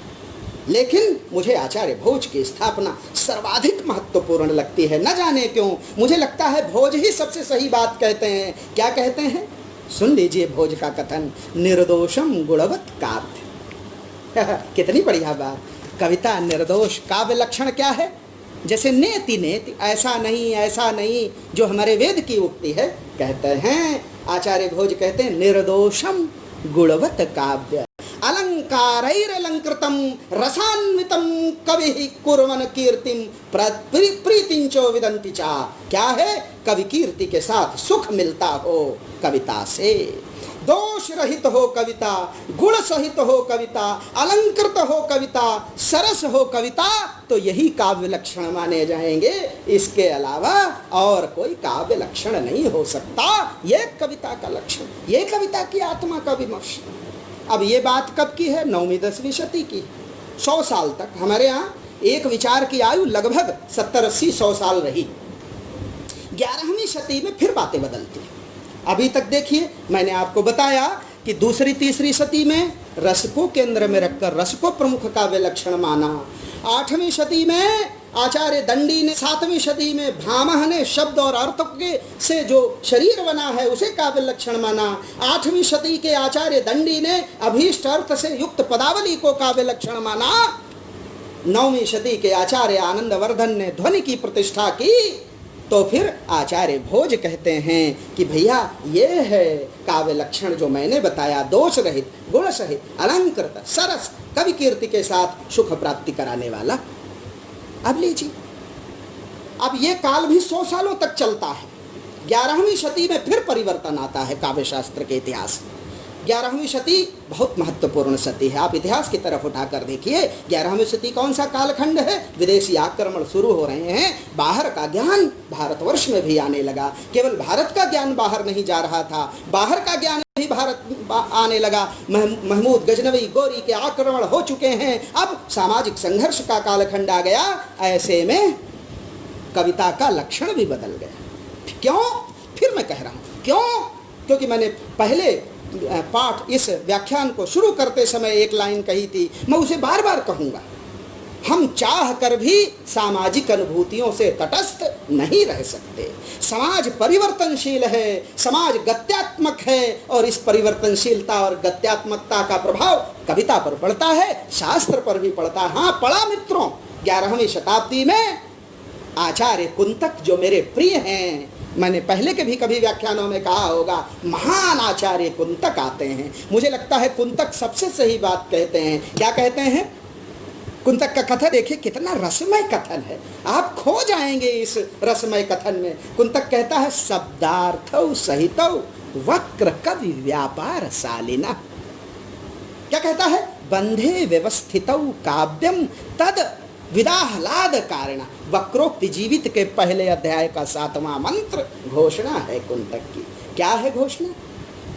लेकिन मुझे आचार्य भोज की स्थापना सर्वाधिक महत्वपूर्ण लगती है। न जाने क्यों मुझे लगता है भोज ही सबसे सही बात कहते हैं। क्या कहते हैं? सुन लीजिए भोज का कथन, निर्दोषम गुणवत काव्य। कितनी बढ़िया बात। कविता निर्दोष, काव्य लक्षण क्या है? जैसे नेति नेति, ऐसा नहीं जो हमारे वेद की उक्ति है। कहते हैं आचार्य भोज कहते हैं निर्दोषम गुणवत काव्य अलंकारैरलंकृतम रसान्वितम कवि कुर्वन् कीर्तिम प्रीतिंचो विदन्ति चा। क्या है? कवि कीर्ति के साथ सुख मिलता हो कविता से। दोष रहित हो कविता, गुण सहित हो कविता, अलंकृत हो कविता, सरस हो कविता, तो यही काव्य लक्षण माने जाएंगे। इसके अलावा और कोई काव्य लक्षण नहीं हो सकता। ये कविता का लक्षण, ये कविता की आत्मा का विमर्श। अब ये बात कब की है? 9वीं 10वीं शती की। 100 साल तक हमारे यहाँ एक विचार की आयु लगभग 70-80-100 साल रही। 11वीं शती में फिर बातें बदलती। अभी तक देखिए, मैंने आपको बताया कि दूसरी तीसरी शती में रस को केंद्र में रखकर रस को प्रमुख काव्य लक्षण माना। 8वीं शती में आचार्य दंडी ने, 7वीं शती में भामह ने शब्द और अर्थ के से जो शरीर बना है उसे काव्य लक्षण माना। 8वीं शती के आचार्य दंडी ने अभीष्ट अर्थ से युक्त पदावली को काव्य लक्षण माना। 9वीं शती के आचार्य आनंदवर्धन ने ध्वनि की प्रतिष्ठा की। तो फिर आचार्य भोज कहते हैं कि भैया ये है काव्य लक्षण जो मैंने बताया, दोष रहित, गुण सहित, अलंकृत, सरस, कवि कीर्ति के साथ सुख प्राप्ति कराने वाला। अब लीजिए, अब ये काल भी 100 सालों तक चलता है। 11वीं शती में फिर परिवर्तन आता है काव्य शास्त्र के इतिहास में। 11वीं शती बहुत महत्वपूर्ण शती है। आप इतिहास की तरफ उठाकर देखिए, 11वीं शती कौन सा कालखंड है? विदेशी आक्रमण शुरू हो रहे हैं, बाहर का ज्ञान भारतवर्ष में भी आने लगा। केवल भारत का ज्ञान बाहर नहीं जा रहा था, बाहर का ज्ञान भी भारत आने लगा। महमूद गजनवी गोरी के आक्रमण हो चुके हैं। अब सामाजिक संघर्ष का कालखंड आ गया। ऐसे में कविता का लक्षण भी बदल गया। क्यों? फिर मैं कह रहा हूँ क्यों, क्योंकि मैंने पहले पाठ इस व्याख्यान को शुरू करते समय एक लाइन कही थी, मैं उसे बार बार कहूँगा। हम चाह कर भी सामाजिक अनुभूतियों से तटस्थ नहीं रह सकते। समाज परिवर्तनशील है, समाज गत्यात्मक है, और इस परिवर्तनशीलता और गत्यात्मकता का प्रभाव कविता पर पड़ता है, शास्त्र पर भी पड़ता है। हाँ, पड़ा मित्रों। 11वीं शताब्दी में आचार्य कुंतक जो मेरे प्रिय हैं, मैंने पहले के भी कभी व्याख्यानों में कहा होगा, महान आचार्य कुंतक आते हैं। मुझे लगता है कुंतक सबसे सही बात कहते हैं। क्या कहते हैं? कुंतक का कथन देखिए, कितना रसमय कथन है, आप खो जाएंगे इस रसमय कथन में। कुंतक कहता है, शब्दार्थौ सहितौ वक्र कवि व्यापार शालिना। क्या कहता है? बंधे व्यवस्थितौ काव्यम तद विदाहलाद कारण। वक्रोक्ति जीवित के पहले अध्याय का 7वां मंत्र घोषणा है कुंतक की। क्या है घोषणा?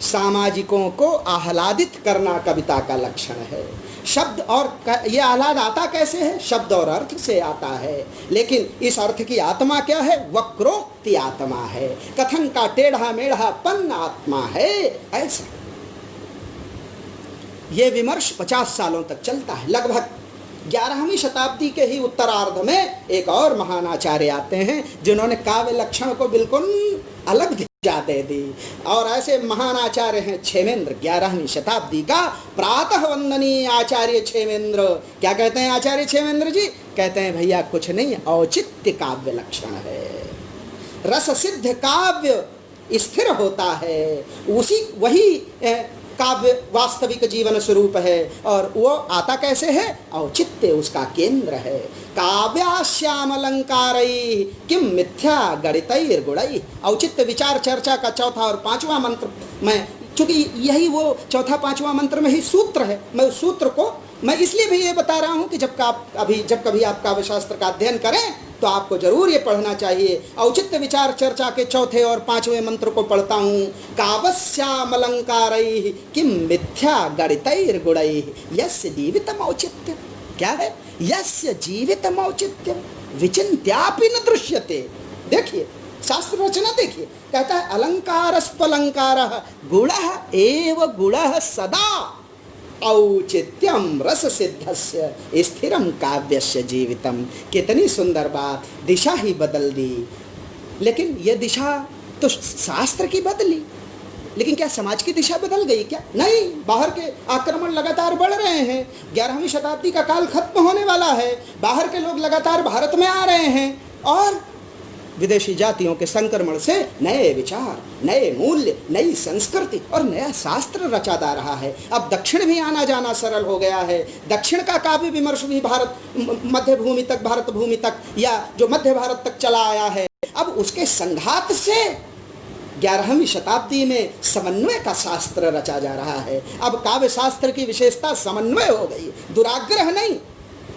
सामाजिकों को आह्लादित करना कविता का लक्षण है। शब्द और ये आह्लाद आता कैसे है? शब्द और अर्थ से आता है, लेकिन इस अर्थ की आत्मा क्या है? वक्रोक्ति आत्मा है, कथन का टेढ़ा मेढ़ापन आत्मा है। ऐसा ये विमर्श 50 सालों तक चलता है। लगभग 11वीं शताब्दी के ही उत्तरार्ध में एक और महान आचार्य आते हैं जिन्होंने काव्य लक्षण को बिल्कुल अलग दिशा दे दी। और ऐसे महान आचार्य हैं क्षेमेंद्र, 11वीं शताब्दी का प्रातः वंदनीय आचार्य क्षेमेंद्र। क्या कहते हैं आचार्य क्षेमेंद्र जी? कहते हैं भैया कुछ नहीं, औचित्य काव्य लक्षण है। रस सिद्ध काव्य स्थिर होता है, वही काव्य वास्तविक जीवन स्वरूप है। और वो आता कैसे है? औचित्य उसका केंद्र है। काव्याश्याम अलंकारैः किम मिथ्या गणितैर्गुणैः। औचित्य विचार चर्चा का 4था और 5वां मंत्र, मैं चूंकि यही वो 4था 5वां मंत्र में ही सूत्र है, मैं उस सूत्र को मैं इसलिए भी ये बता रहा हूँ कि जब कभी आप काव्य शास्त्र का अध्ययन करें तो आपको जरूर ये पढ़ना चाहिए। औचित्य विचार चर्चा के 4थे और 5वें मंत्र को पढ़ता हूँ। काव्यस्यामलंकारैः किम मिथ्या गणितैर्गुणैः यस्य जीवितम औचित्यम। क्या है? यस्य जीवितम औचित्यम विचिन्त्यापि न दृश्यते। देखिए शास्त्र रचना देखिए, कहता है अलंकारस्त्वलंकारः गुणः एव गुणः सदा औचित्यम रस सिद्धस्य स्थिरम काव्यस्य जीवितम। कितनी सुंदर बात, दिशा ही बदल दी। लेकिन ये दिशा तो शास्त्र की बदली, लेकिन क्या समाज की दिशा बदल गई क्या? नहीं, बाहर के आक्रमण लगातार बढ़ रहे हैं। 11वीं शताब्दी का काल खत्म होने वाला है। बाहर के लोग लगातार भारत में आ रहे हैं और विदेशी जातियों के संक्रमण से नए विचार, नए मूल्य, नई संस्कृति और नया शास्त्र रचा जा रहा है। अब दक्षिण भी आना जाना सरल हो गया है। दक्षिण का काव्य विमर्श भी भारत मध्य भूमि तक, भारत भूमि तक या जो मध्य भारत तक चला आया है। अब उसके संघात से 11वीं शताब्दी में समन्वय का शास्त्र रचा जा रहा है। अब काव्य शास्त्र की विशेषता समन्वय हो गई, दुराग्रह नहीं।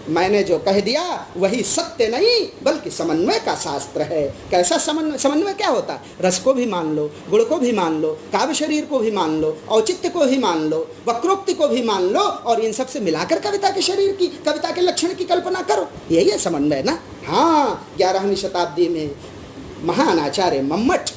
मैंने जो कह दिया वही सत्य नहीं बल्कि समन्वय का शास्त्र है। कैसा समन्वय? समन्वय क्या होता है? रस को भी मान लो, गुण को भी मान लो, काव्य शरीर को भी मान लो, औचित्य को भी मान लो, वक्रोक्ति को भी मान लो और इन सब से मिलाकर कविता के शरीर की, कविता के लक्षण की कल्पना करो। यही है समन्वय ना। हाँ, 11वीं शताब्दी में महान आचार्य मम्मट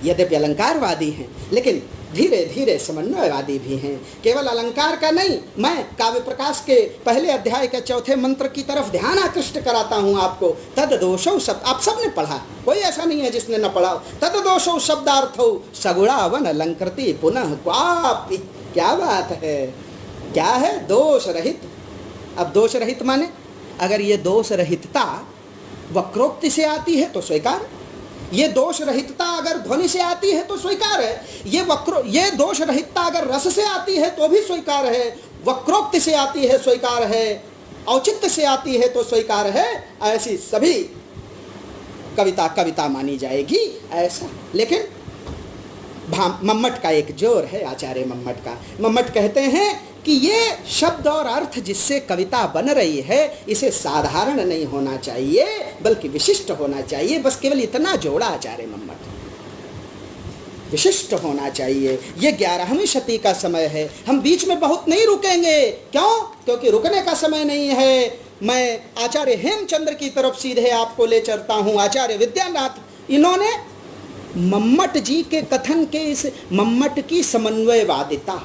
यद्यपि अलंकारवादी हैं लेकिन धीरे धीरे समन्वयवादी भी हैं। केवल अलंकार का नहीं, मैं काव्य प्रकाश के पहले अध्याय के चौथे मंत्र की तरफ ध्यान आकृष्ट कराता हूँ आपको। तद दोषौ शब्द, आप सबने पढ़ा, कोई ऐसा नहीं है जिसने न पढ़ा। तद दोषौ शब्दार्थौ सगुणावन अलंकृति पुनः क्वापि। क्या बात है, क्या है? दोष रहित। अब दोष रहित माने अगर ये दोष रहितता वक्रोक्ति से आती है तो स्वीकार, ये दोष रहितता अगर ध्वनि से आती है तो स्वीकार है, ये दोष रहितता अगर रस से आती है तो भी स्वीकार है, वक्रोक्ति से आती है स्वीकार है, औचित्य से आती है तो स्वीकार है। ऐसी सभी कविता कविता मानी जाएगी ऐसा। लेकिन मम्मट का एक जोर है, आचार्य मम्मट का। मम्मट कहते हैं कि ये शब्द और अर्थ जिससे कविता बन रही है इसे साधारण नहीं होना चाहिए बल्कि विशिष्ट होना चाहिए। बस केवल इतना जोड़ा आचार्य मम्मट, विशिष्ट होना चाहिए। ये 11वीं शती का समय है, हम बीच में बहुत नहीं रुकेंगे। क्यों? क्योंकि रुकने का समय नहीं है। मैं आचार्य हेमचंद्र की तरफ सीधे आपको ले चलता हूँ। आचार्य विद्यानाथ, इन्होंने मम्मट जी के कथन के इस मम्मट की समन्वयवादिता,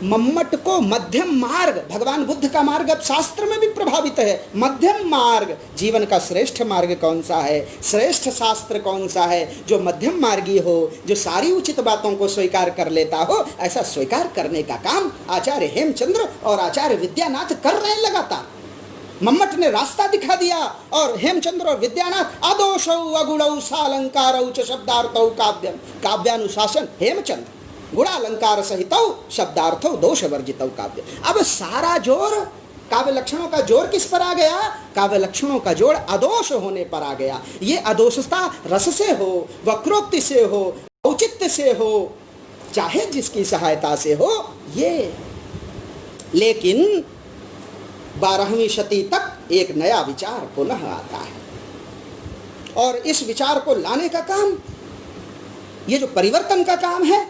मम्मट को मध्यम मार्ग, भगवान बुद्ध का मार्ग अब शास्त्र में भी प्रभावित है। मध्यम मार्ग, जीवन का श्रेष्ठ मार्ग कौन सा है, श्रेष्ठ शास्त्र कौन सा है? जो मध्यम मार्गी हो, जो सारी उचित बातों को स्वीकार कर लेता हो, ऐसा स्वीकार करने का काम आचार्य हेमचंद्र और आचार्य विद्यानाथ कर रहे हैं लगातार। मम्मट ने रास्ता दिखा दिया और हेमचंद्र और विद्यानाथ अदोषौ अगुणौ सालंकारौ च शब्दार्थौ काव्यम, काव्यानुशासन हेमचंद्र, गुणालंकार सहितौ शब्दार्थौ दोष वर्जितौ काव्य। अब सारा जोर काव्य लक्षणों का जोर किस पर आ गया? काव्य लक्षणों का जोर अदोष होने पर आ गया। ये अदोषता रस से हो, वक्रोक्ति से हो, औचित्य से हो, चाहे जिसकी सहायता से हो ये। लेकिन 12वीं शती तक एक नया विचार पुनः आता है और इस विचार को लाने का काम, ये जो परिवर्तन का काम है,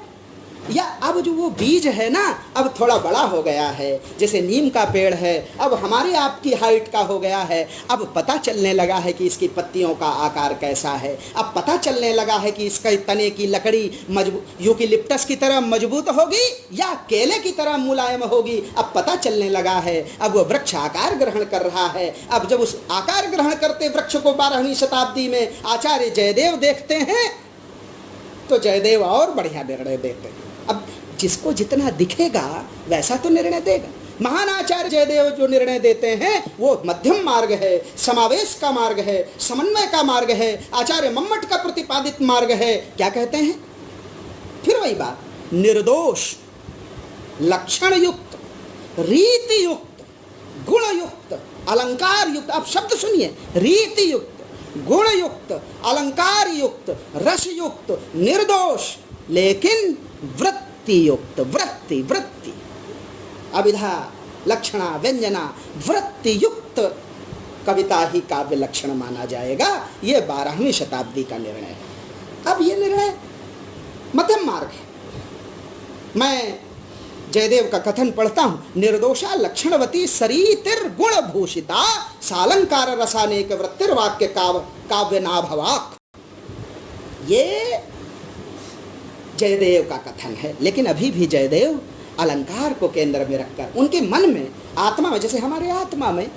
या अब जो वो बीज है ना, अब थोड़ा बड़ा हो गया है। जैसे नीम का पेड़ है, अब हमारी आपकी हाइट का हो गया है। अब पता चलने लगा है कि इसकी पत्तियों का आकार कैसा है। अब पता चलने लगा है कि इसका तने की लकड़ी यूकेलिप्टस की तरह मजबूत होगी या केले की तरह मुलायम होगी। अब पता चलने लगा है। अब वो वृक्ष आकार ग्रहण कर रहा है। अब जब उस आकार ग्रहण करते वृक्ष को 12वीं शताब्दी में आचार्य जयदेव देखते हैं तो जयदेव और बढ़िया निर्णय देते हैं। अब जिसको जितना दिखेगा वैसा तो निर्णय देगा। महान आचार्य जयदेव जो निर्णय देते हैं वो मध्यम मार्ग है, समावेश का मार्ग है, समन्वय का मार्ग है, आचार्य मम्मट का प्रतिपादित मार्ग है। क्या कहते हैं? फिर वही बात, निर्दोष, लक्षण युक्त, रीति युक्त, गुण युक्त, अलंकार युक्त। आप शब्द सुनिए, रीति युक्त, गुण युक्त, अलंकार युक्त, रस युक्त, निर्दोष, लेकिन वृत्ति युक्त, वृत्ति वृत्ति अभिधा लक्षणा व्यंजना वृत्ति युक्त कविता ही काव्य लक्षण माना जाएगा। ये 12वीं शताब्दी का निर्णय है। अब ये निर्णय मध्यम मार्ग है। मैं जयदेव का कथन पढ़ता हूं, निर्दोषा लक्षणवती सरीतिर गुण भूषिता सालंकार रसानेक वृत्तिर वाक्य काव्य नाभवाक। ये जयदेव का कथन है। लेकिन अभी भी जयदेव अलंकार को केंद्र में रखकर उनके मन में, आत्मा में, जैसे हमारे आत्मा में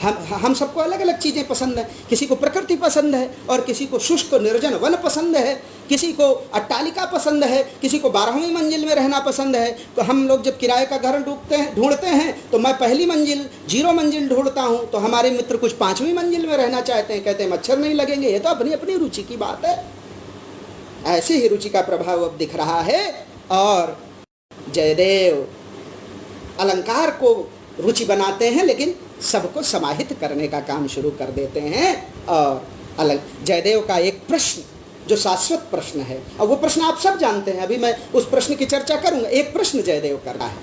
हम सबको अलग अलग चीज़ें पसंद है। किसी को प्रकृति पसंद है और किसी को शुष्क निर्जन वन पसंद है, किसी को अट्टालिका पसंद है, किसी को 12वीं मंजिल में रहना पसंद है। तो हम लोग जब किराए का घर ढूंढते हैं तो मैं पहली मंजिल 0 मंजिल ढूंढता हूँ, तो हमारे मित्र कुछ 5वीं मंजिल में रहना चाहते हैं, कहते हैं मच्छर नहीं लगेंगे। ये तो अपनी अपनी रुचि की बात है। ऐसे ही रुचि का प्रभाव अब दिख रहा है। और जयदेव अलंकार को रुचि बनाते हैं, लेकिन सबको समाहित करने का काम शुरू कर देते हैं। और जयदेव का एक प्रश्न जो शाश्वत प्रश्न है, और वो प्रश्न आप सब जानते हैं, अभी मैं उस प्रश्न की चर्चा करूंगा। एक प्रश्न जयदेव कर रहा है,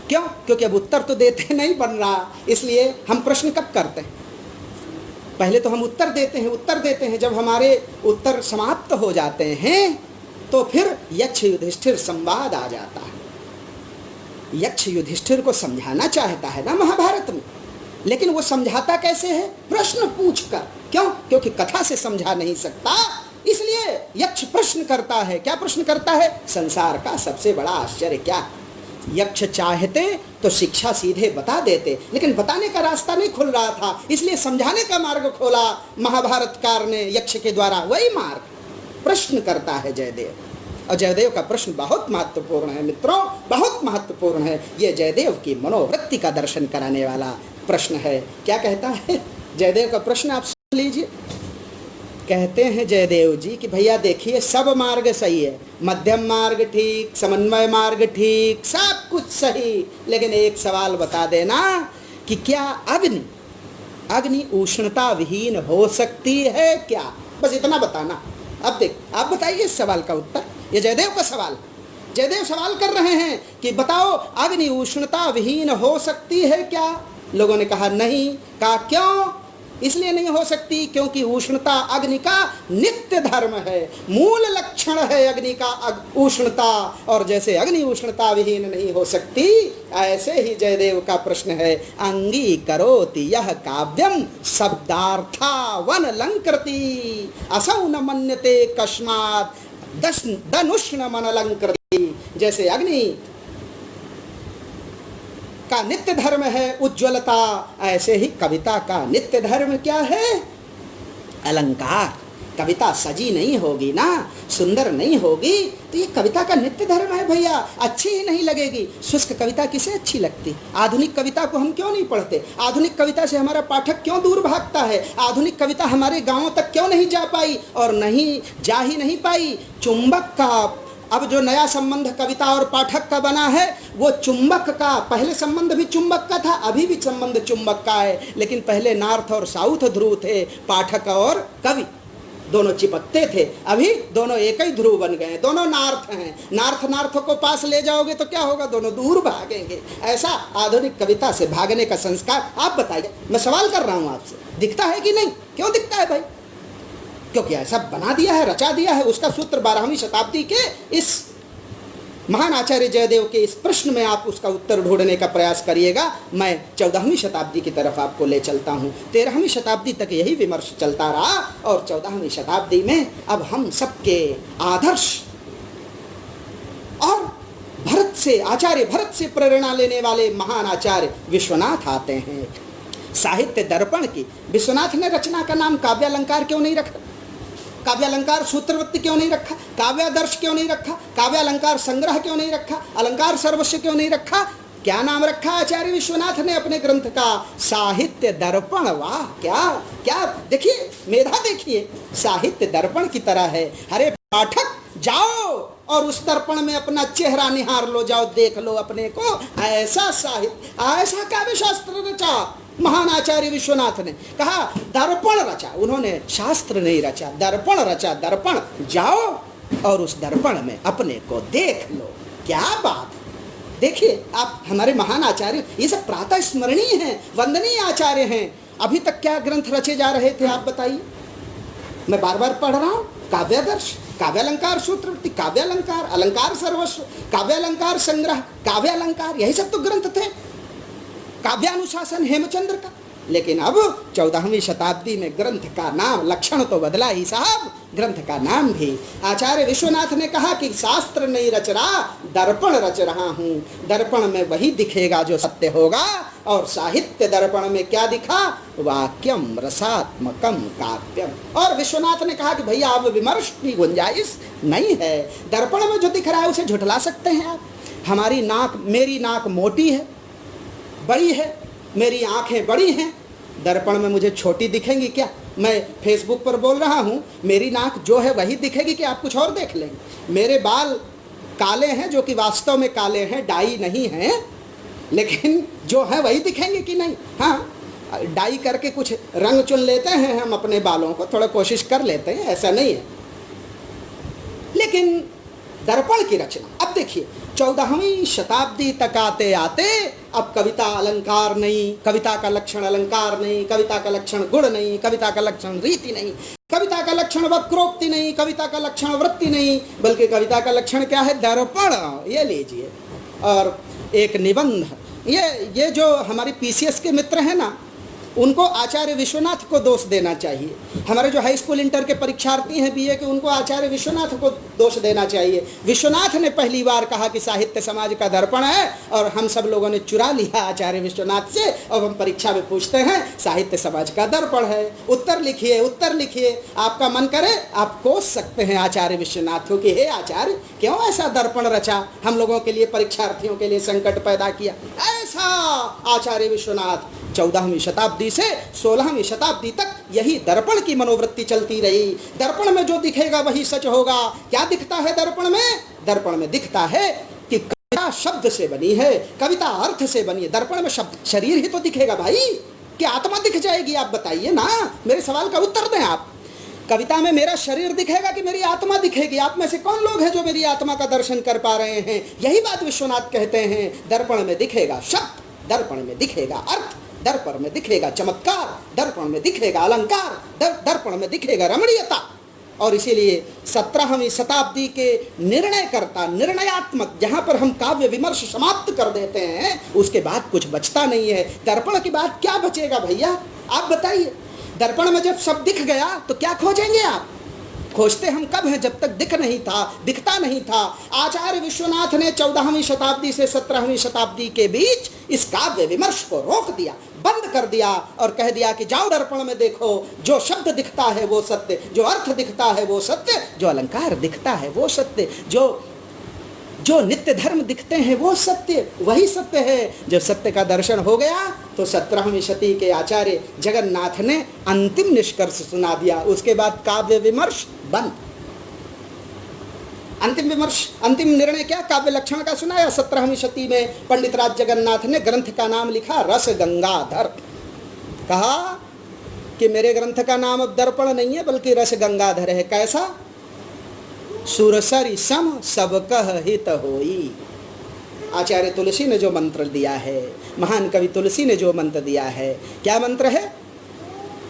क्यों? क्योंकि अब उत्तर तो देते नहीं बन रहा, इसलिए हम प्रश्न कब करते हैं? पहले तो हम उत्तर देते हैं। जब हमारे उत्तर समाप्त हो जाते हैं तो फिर यक्ष युधिष्ठिर संवाद आ जाता है। यक्ष युधिष्ठिर को समझाना चाहता है ना महाभारत में, लेकिन वो समझाता कैसे है? प्रश्न पूछकर। क्यों? क्योंकि कथा से समझा नहीं सकता, इसलिए यक्ष प्रश्न करता है। क्या प्रश्न करता है? संसार का सबसे बड़ा आश्चर्य क्या है? यक्ष चाहते तो शिक्षा सीधे बता देते, लेकिन बताने का रास्ता नहीं खुल रहा था, इसलिए समझाने का मार्ग खोला महाभारतकार ने यक्ष के द्वारा। वही मार्ग प्रश्न करता है जयदेव। और जयदेव का प्रश्न बहुत महत्वपूर्ण है मित्रों, बहुत महत्वपूर्ण है। ये जयदेव की मनोवृत्ति का दर्शन कराने वाला प्रश्न है। क्या कहता है जयदेव का प्रश्न? आप सुन लीजिए। कहते हैं जयदेव जी कि भैया देखिए, सब मार्ग सही है, मध्यम मार्ग ठीक, समन्वय मार्ग ठीक, सब कुछ सही, लेकिन एक सवाल बता देना कि क्या अग्नि उष्णता विहीन हो सकती है क्या? बस इतना बताना। अब देख, आप बताइए इस सवाल का उत्तर। ये जयदेव का सवाल, जयदेव सवाल कर रहे हैं कि बताओ अग्नि उष्णता विहीन हो सकती है क्या? लोगों ने कहा नहीं। कहा क्यों? इसलिए नहीं हो सकती क्योंकि उष्णता अग्नि का नित्य धर्म है, मूल लक्षण है अग्नि का उष्णता। और जैसे अग्नि उष्णता विहीन नहीं हो सकती, ऐसे ही जयदेव का प्रश्न है, अंगीकरोति यह काव्यम शब्दार्था वन लंकृति असौ न मन्यते कस्मात् धनुष्ण मन लंकृति। जैसे अग्नि का नित्य धर्म है उज्ज्वलता, ऐसे ही कविता का नित्य धर्म क्या है? अलंकार। कविता सजी नहीं होगी ना, सुंदर नहीं होगी, तो ये कविता का नित्य धर्म है भैया, अच्छी ही नहीं लगेगी। शुष्क कविता किसे अच्छी लगती? आधुनिक कविता को हम क्यों नहीं पढ़ते? आधुनिक कविता से हमारा पाठक क्यों दूर भागता है? आधुनिक कविता हमारे गांवों तक क्यों नहीं जा पाई? और जा ही नहीं पाई। चुंबक का अब जो नया संबंध कविता और पाठक का बना है, वो चुंबक का, पहले संबंध भी चुंबक का था, अभी भी संबंध चुंबक का है, लेकिन पहले नॉर्थ और साउथ ध्रुव थे, पाठक और कवि दोनों चिपकते थे, अभी दोनों एक ही ध्रुव बन गए, दोनों नार्थ हैं। नार्थ को पास ले जाओगे तो क्या होगा? दोनों दूर भागेंगे। ऐसा आधुनिक कविता से भागने का संस्कार। आप बताइए, मैं सवाल कर रहा हूं आपसे, दिखता है कि नहीं? क्यों दिखता है भाई? क्योंकि ऐसा बना दिया है, रचा दिया है। उसका सूत्र 12वीं शताब्दी के इस महान आचार्य जयदेव के इस प्रश्न में आप उसका उत्तर ढूंढने का प्रयास करिएगा। मैं 14वीं शताब्दी की तरफ आपको ले चलता हूँ। 13वीं शताब्दी तक यही विमर्श चलता रहा, और 14वीं शताब्दी में अब हम सबके आदर्श और आचार्य भरत से प्रेरणा लेने वाले महान आचार्य विश्वनाथ आते हैं। साहित्य दर्पण की विश्वनाथ ने रचना का नाम काव्यालंकार क्यों नहीं रखा? काव्यालंकार सूत्रवृत्ति क्यों नहीं रखा? काव्यादर्श क्यों नहीं रखा? काव्यालंकार संग्रह क्यों नहीं रखा? अलंकार सर्वस्व क्यों नहीं रखा? क्या नाम रखा आचार्य विश्वनाथ ने अपने ग्रंथ का? साहित्य दर्पण। वाह, क्या क्या! देखिए, मेधा देखिए, साहित्य दर्पण की तरह है। अरे पाठक, जाओ और उस दर्पण में अपना चेहरा निहार लो, जाओ देख लो अपने को। ऐसा साहित्य, ऐसा काव्य शास्त्र रचा महान आचार्य विश्वनाथ ने। कहा दर्पण रचा, उन्होंने शास्त्र नहीं रचा, दर्पण रचा। दर्पण, जाओ और उस दर्पण में अपने को देख लो। क्या बात! देखिए आप, हमारे महान आचार्य, ये सब प्रातः स्मरणीय हैं, वंदनीय आचार्य हैं। अभी तक क्या ग्रंथ रचे जा रहे थे आप बताइए? मैं बार बार पढ़ रहा हूँ, काव्यादर्श, काव्यालंकार सूत्रवृत्ति, काव्यालंकार, अलंकार सर्वस्व, काव्यालंकार संग्रह, काव्यालंकार, यही सब तो ग्रंथ थे। काव्यानुशासन हेमचंद्र का। लेकिन अब 14वीं शताब्दी में ग्रंथ का नाम, लक्षण तो बदला ही साहब, ग्रंथ का नाम भी। आचार्य विश्वनाथ ने कहा कि शास्त्र नहीं रच रहा, दर्पण रच रहा हूँ। दर्पण में वही दिखेगा जो सत्य होगा, और साहित्य दर्पण में क्या दिखा? वाक्यम रसात्मकम काव्यम। और विश्वनाथ ने कहा कि भैया अब विमर्श की गुंजाइश नहीं है, दर्पण में जो दिख रहा है उसे झुठला सकते हैं आप। हमारी नाक, मेरी नाक मोटी है, बड़ी है, मेरी आंखें बड़ी हैं, दर्पण में मुझे छोटी दिखेंगी क्या? मैं फेसबुक पर बोल रहा हूँ, मेरी नाक जो है वही दिखेगी कि आप कुछ और देख लेंगे? मेरे बाल काले हैं, जो कि वास्तव में काले हैं, डाई नहीं हैं, लेकिन जो है वही दिखेंगे कि नहीं? हाँ, डाई करके कुछ रंग चुन लेते हैं हम अपने बालों को, थोड़ा कोशिश कर लेते हैं, ऐसा नहीं है। लेकिन दर्पण की रचना, अब देखिए 14वीं शताब्दी तक आते आते अब कविता अलंकार नहीं, कविता का लक्षण अलंकार नहीं, कविता का लक्षण गुण नहीं, कविता का लक्षण रीति नहीं, कविता का लक्षण वक्रोक्ति नहीं, कविता का लक्षण वृत्ति नहीं, बल्कि कविता का लक्षण क्या है? दर्पण। ये लीजिए, और एक निबंध। ये जो हमारी पीसीएस के मित्र हैं ना, उनको आचार्य विश्वनाथ को दोष देना चाहिए। हमारे जो हाई स्कूल इंटर के परीक्षार्थी हैं बीए के, उनको आचार्य विश्वनाथ को दोष देना चाहिए। विश्वनाथ ने पहली बार कहा कि साहित्य समाज का दर्पण है, और हम सब लोगों ने चुरा लिया आचार्य विश्वनाथ से। अब हम परीक्षा में पूछते हैं साहित्य समाज का दर्पण है, उत्तर लिखिए, उत्तर लिखिए। आपका मन करे आप कोस सकते हैं आचार्य विश्वनाथ को कि हे आचार्य, क्यों ऐसा दर्पण रचा, हम लोगों के लिए, परीक्षार्थियों के लिए संकट पैदा किया। ऐसा आचार्य विश्वनाथ 14वीं शताब्दी से 16वीं शताब्दी तक यही दर्पण की मनोवृत्ति चलती रही। दर्पण में जो दिखेगा वही सच होगा। क्या दिखता है दर्पण में? दर्पण में दिखता है कि कविता शब्द से बनी है, कविता अर्थ से बनी है। दर्पण में शब्द, शरीर ही तो दिखेगा भाई, कि आत्मा दिख जाएगी? आप बताइए ना, मेरे सवाल का उत्तर दें आप। कविता में मेरा शरीर दिखेगा कि मेरी आत्मा दिखेगी? आप में से कौन लोग हैं जो मेरी आत्मा का दर्शन कर पा रहे हैं? यही बात विश्वनाथ कहते हैं, दर्पण में दिखेगा शब्द, दर्पण में दिखेगा अर्थ, दर्पण में दिखेगा चमत्कार, दर्पण में दिखेगा अलंकार, दर्पण में दिखेगा रमणीयता। और इसीलिए 17वीं शताब्दी के निर्णयकर्ता, निर्णयात्मक, जहां पर हम काव्य विमर्श समाप्त कर देते हैं, उसके बाद कुछ बचता नहीं है। दर्पण के बाद क्या बचेगा भैया? आप बताइए। दर्पण में जब सब दिख गया तो क्या खोजेंगे आप? खोजते हम कब हैं? जब तक दिखता नहीं था। आचार्य विश्वनाथ ने 14वीं शताब्दी से 17वीं शताब्दी के बीच इस काव्य विमर्श को रोक दिया, बंद कर दिया, और कह दिया कि जाओ दर्पण में देखो, जो शब्द दिखता है वो सत्य, जो अर्थ दिखता है वो सत्य, जो अलंकार दिखता है वो सत्य, जो नित्य धर्म दिखते हैं वो सत्य, वही सत्य है। जब सत्य का दर्शन हो गया तो 17वीं शती के आचार्य जगन्नाथ ने अंतिम निष्कर्ष सुना दिया। उसके बाद काव्य विमर्श बंद। अंतिम निर्णय क्या? काव्य लक्षण का सुनाया। 17वीं शती में पंडित राज जगन्नाथ ने ग्रंथ का नाम लिखा रस गंगाधर। कहा कि मेरे ग्रंथ का नाम अब दर्पण नहीं है बल्कि रस गंगाधर है। कैसा? सुरसरि सम सब कह हित होई। आचार्य तुलसी ने जो मंत्र दिया है, महान कवि तुलसी ने जो मंत्र दिया है, क्या मंत्र है?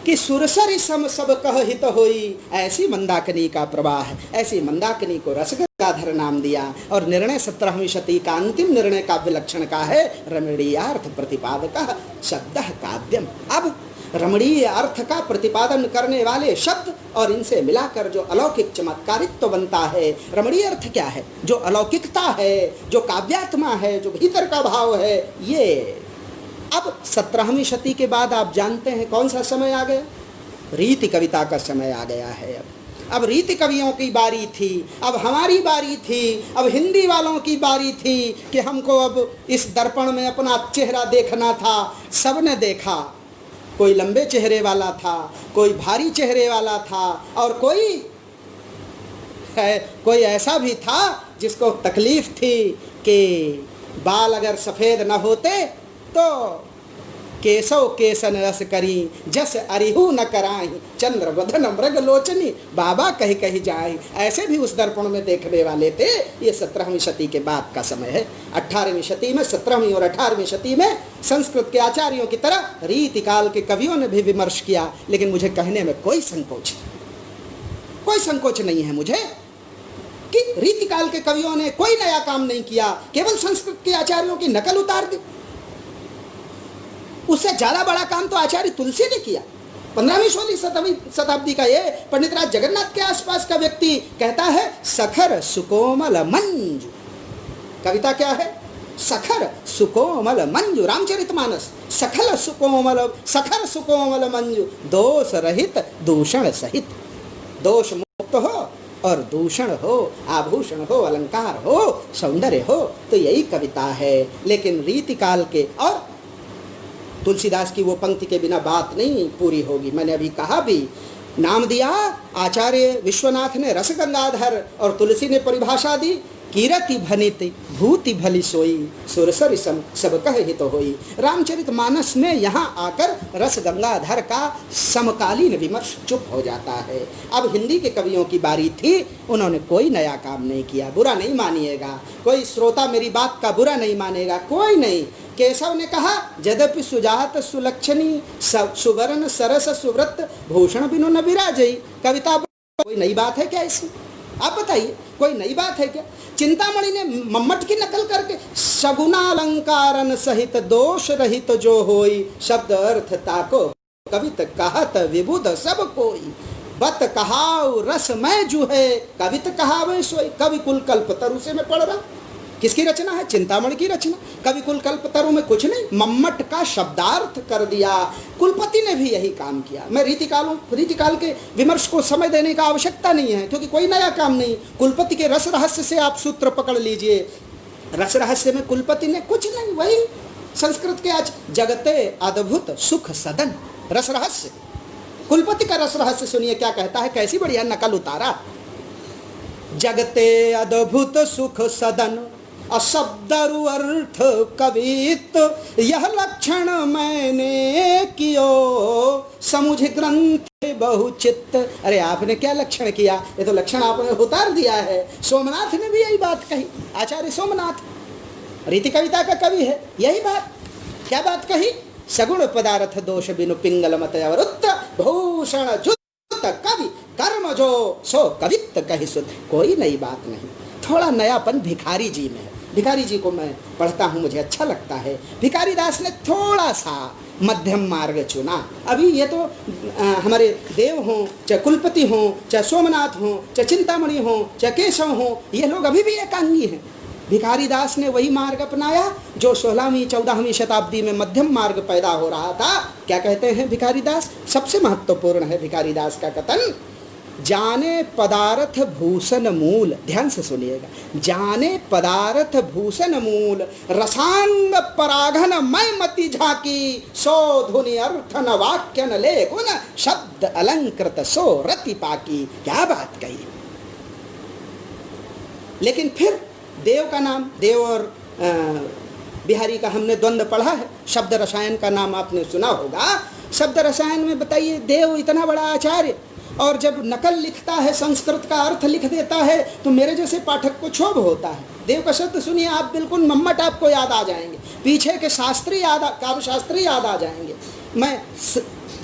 कि सुरसरि सम सब कह हित होई। ऐसी मंदाकिनी का प्रवाह, ऐसी मंदाकिनी को रस गंगाधर नाम दिया। और निर्णय 17वीं शती का अंतिम निर्णय काव्य लक्षण का है रमणीयार्थ प्रतिपादक शब्द काव्यम। अब रमणीय अर्थ का प्रतिपादन करने वाले शब्द और इनसे मिलाकर जो अलौकिक चमत्कारित्व बनता है। रमणीय अर्थ क्या है? जो अलौकिकता है, जो काव्यात्मा है, जो भीतर का भाव है। ये अब 17वीं शती के बाद आप जानते हैं कौन सा समय आ गया? रीति कविता का समय आ गया है। अब रीति कवियों की बारी थी, अब हमारी बारी थी, अब हिंदी वालों की बारी थी कि हमको अब इस दर्पण में अपना चेहरा देखना था। सबने देखा, कोई लंबे चेहरे वाला था, कोई भारी चेहरे वाला था, और कोई ऐसा भी था जिसको तकलीफ थी कि बाल अगर सफ़ेद न होते तो केसव केसन रस करी, जस अरिहु न कराई, चंद्र वदन मृग लोचनी, बाबा कही कही जाए। ऐसे भी उस दर्पण में देखने वाले थे। ये 17वीं शती के बाद का समय है। 18वीं शती में, 17वीं और 18वीं शती में संस्कृत के आचार्यों की तरह रीति काल के कवियों ने भी विमर्श किया। लेकिन मुझे कहने में कोई संकोच नहीं है मुझे कि रीति काल के कवियों ने कोई नया काम नहीं किया, केवल संस्कृत के आचार्यों की नकल उतार दी। उससे ज्यादा बड़ा काम तो आचार्य तुलसी ने किया। 15वीं 16वीं शताब्दी का ये पंडित राज जगन्नाथ के आसपास का व्यक्ति कहता है सखर सुकोमल मंजु। कविता क्या है? सखर सुकोमल मंजु। रामचरितमानस सखल सुकोमल सखर सुकोमल मंजू, दोष रहित दूषण सहित। दोष मुक्त हो और दूषण हो, आभूषण हो, अलंकार हो, सौंदर्य हो, तो यही कविता है। लेकिन रीतिकाल के, और तुलसीदास की वो पंक्ति के बिना बात नहीं पूरी होगी। मैंने अभी कहा भी, नाम दिया आचार्य विश्वनाथ ने रस गंगाधर, और तुलसी ने परिभाषा दी कीरति भनित भूति भली सोई, सुरसर सब कह हित होई। रामचरितमानस में यहाँ आकर रस गंगाधर का समकालीन विमर्श चुप हो जाता है। अब हिंदी के कवियों की बारी थी, उन्होंने कोई नया काम नहीं किया। बुरा नहीं मानिएगा, कोई श्रोता मेरी बात का बुरा नहीं मानेगा, कोई नहीं। केशव ने कहा यद्यपि सुजात सुलक्षणी सुवर्ण सरस सुव्रत भूषण बिनु न विराजई। कविता कोई नई बात है क्या इसमें? आप बताइए, कोई नई बात है क्या? चिंतामणि ने मम्मट की नकल करके सगुणालंकारन सहित दोष रहित जो होई, शब्द अर्थ ताको कवित कहत विबुध सब कोई। बत कहाऊ रस मैं जू है, कवित कहावे सोई। कवि कुल कल्प तरु से मैं पढ़ रहा। किसकी रचना है? चिंतामणि की रचना। कवि कुल कल्पतरु में कुछ नहीं, मम्मट का शब्दार्थ कर दिया। कुलपति ने भी यही काम किया। मैं रीतिकाल के विमर्श को समय देने का आवश्यकता नहीं है, क्योंकि कोई नया काम नहीं। कुलपति के रस रहस्य से आप सूत्र पकड़ लीजिए। रस रहस्य में कुलपति ने कुछ नहीं, वही संस्कृत के आज जगते अद्भुत सुख सदन रस रहस्य। कुलपति का रस रहस्य सुनिए क्या कहता है, कैसी बढ़िया नकल उतारा। जगते अद्भुत सुख सदन अशब्दरु अर्थ कवित, यह लक्षण मैंने कियो समुझ ग्रंथ बहुचित्त। अरे आपने क्या लक्षण किया? ये तो लक्षण आपने उतार दिया है। सोमनाथ ने भी यही बात कही। आचार्य सोमनाथ रीति कविता का कवि है। यही बात, क्या बात कही? सगुण पदार्थ दोष बिनु पिंगल मत अवरुत्त भूषण जुत कवि कर्म जो सो कवित्त कहि सुध। कोई नई बात नहीं। थोड़ा नयापन भिखारी जी में है। भिखारी जी को मैं पढ़ता हूँ, मुझे अच्छा लगता है। भिखारी दास ने थोड़ा सा मध्यम मार्ग चुना। अभी ये तो हमारे देव हों, चाहे कुलपति हों, चाहे सोमनाथ हों, चाहे चिंतामणि हों, चाहे केशव हों, ये लोग अभी भी एकांगी हैं। भिखारी दास ने वही मार्ग अपनाया जो 16वीं 14वीं शताब्दी में मध्यम मार्ग पैदा हो रहा था। क्या कहते हैं भिखारी दास? सबसे महत्वपूर्ण है भिखारी दास का कथन, जाने पदार्थ भूषण मूल। ध्यान से सुनिएगा, जाने पदार्थ भूषण मूल, रसांग पराघन मैं मति झाकी, सो धुनि अर्थ न वाक्य न ले गुण, शब्द अलंकृत सो रति पाकी। क्या बात कही। लेकिन फिर देव का नाम, देव और बिहारी का हमने द्वंद्व पढ़ा है। शब्द रसायन का नाम आपने सुना होगा। शब्द रसायन में बताइए, देव इतना बड़ा आचार्य, और जब नकल लिखता है, संस्कृत का अर्थ लिख देता है, तो मेरे जैसे पाठक को क्षोभ होता है। देव का शब्द सुनिए, आप बिल्कुल मम्मट आपको याद आ जाएंगे, पीछे के शास्त्री काव्य शास्त्री याद आ जाएंगे। मैं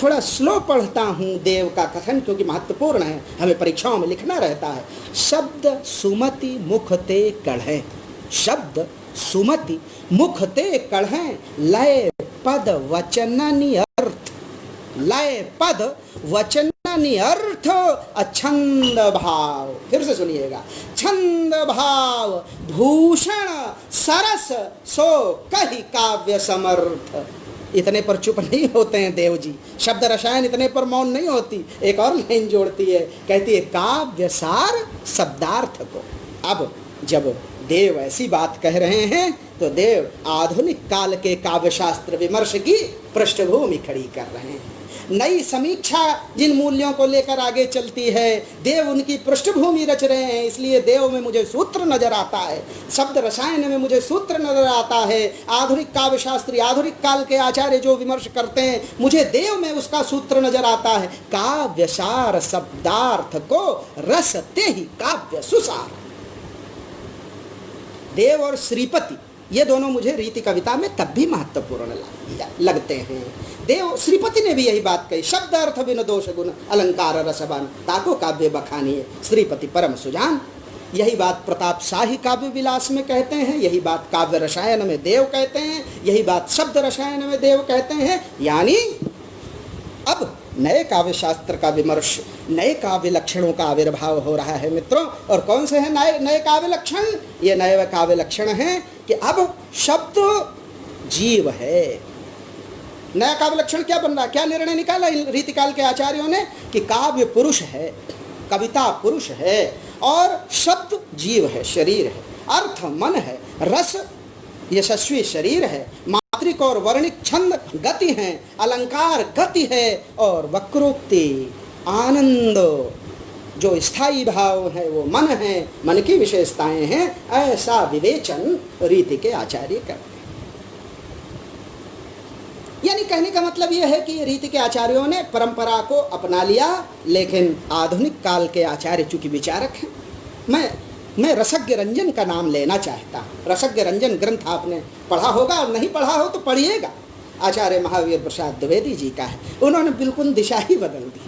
थोड़ा स्लो पढ़ता हूँ देव का कथन, क्योंकि महत्वपूर्ण है, हमें परीक्षाओं में लिखना रहता है। शब्द सुमति मुख ते कढ़े, शब्द सुमति मुख ते कढ़े, लय पद वचननि अर्थ, लय पद वचननि अर्थ अछंद भाव। फिर से सुनिएगा, छंद भाव भूषण सरस सो कहि काव्य समर्थ। इतने पर चुप नहीं होते हैं देव जी। शब्द रसायन इतने पर मौन नहीं होती। एक और लाइन जोड़ती है, कहती है काव्य सार शब्दार्थ को। अब जब देव ऐसी बात कह रहे हैं तो देव आधुनिक काल के काव्य शास्त्र विमर्श की पृष्ठभूमि खड़ी कर रहे हैं। नई समीक्षा जिन मूल्यों को लेकर आगे चलती है, देव उनकी पृष्ठभूमि रच रहे हैं। इसलिए देव में मुझे सूत्र नजर आता है, शब्द रसायन में मुझे सूत्र नजर आता है। आधुनिक काव्य शास्त्री, आधुनिक काल के आचार्य जो विमर्श करते हैं, मुझे देव में उसका सूत्र नजर आता है। काव्य सार शब्दार्थ को रस ते ही काव्य सुसार। देव और श्रीपति ये दोनों मुझे रीति कविता में तब भी महत्वपूर्ण लगते हैं। देव श्रीपति ने भी यही बात कही, शब्द अर्थ बिन दोष गुण अलंकार रसबान, ताको काव्य बखानिए श्रीपति परम सुजान। यही बात प्रताप शाही काव्य विलास में कहते हैं, यही बात काव्य रसायन में देव कहते हैं, यही बात शब्द रसायन में देव कहते हैं। यानी अब नए काव्य शास्त्र का विमर्श, नए काव्य लक्षणों का आविर्भाव हो रहा है मित्रों। और कौन से हैं नए काव्य लक्षण? ये नए काव्य लक्षण हैं कि अब शब्द जीव है, नया काव्य लक्षण क्या बन रहा, क्या निर्णय निकाला रीतिकाल के आचार्यों ने कि काव्य पुरुष है, कविता पुरुष है, और शब्द जीव है, शरीर है, अर्थ मन है, रस यशस्वी शरीर है, मात्रिक और वर्णिक छंद गति है, अलंकार गति है, और वक्रोक्ति आनंद जो स्थायी भाव है वो मन है, मन की विशेषताएं हैं। ऐसा विवेचन रीति के आचार्य करते हैं। यानी कहने का मतलब यह है कि रीति के आचार्यों ने परंपरा को अपना लिया, लेकिन आधुनिक काल के आचार्य चूंकि विचारक हैं। मैं रसज्ञ रंजन का नाम लेना चाहता हूँ। रसज्ञ रंजन ग्रंथ आपने पढ़ा होगा, और नहीं पढ़ा हो तो पढ़िएगा। आचार्य महावीर प्रसाद द्विवेदी जी का है। उन्होंने बिल्कुल दिशा ही बदल दी।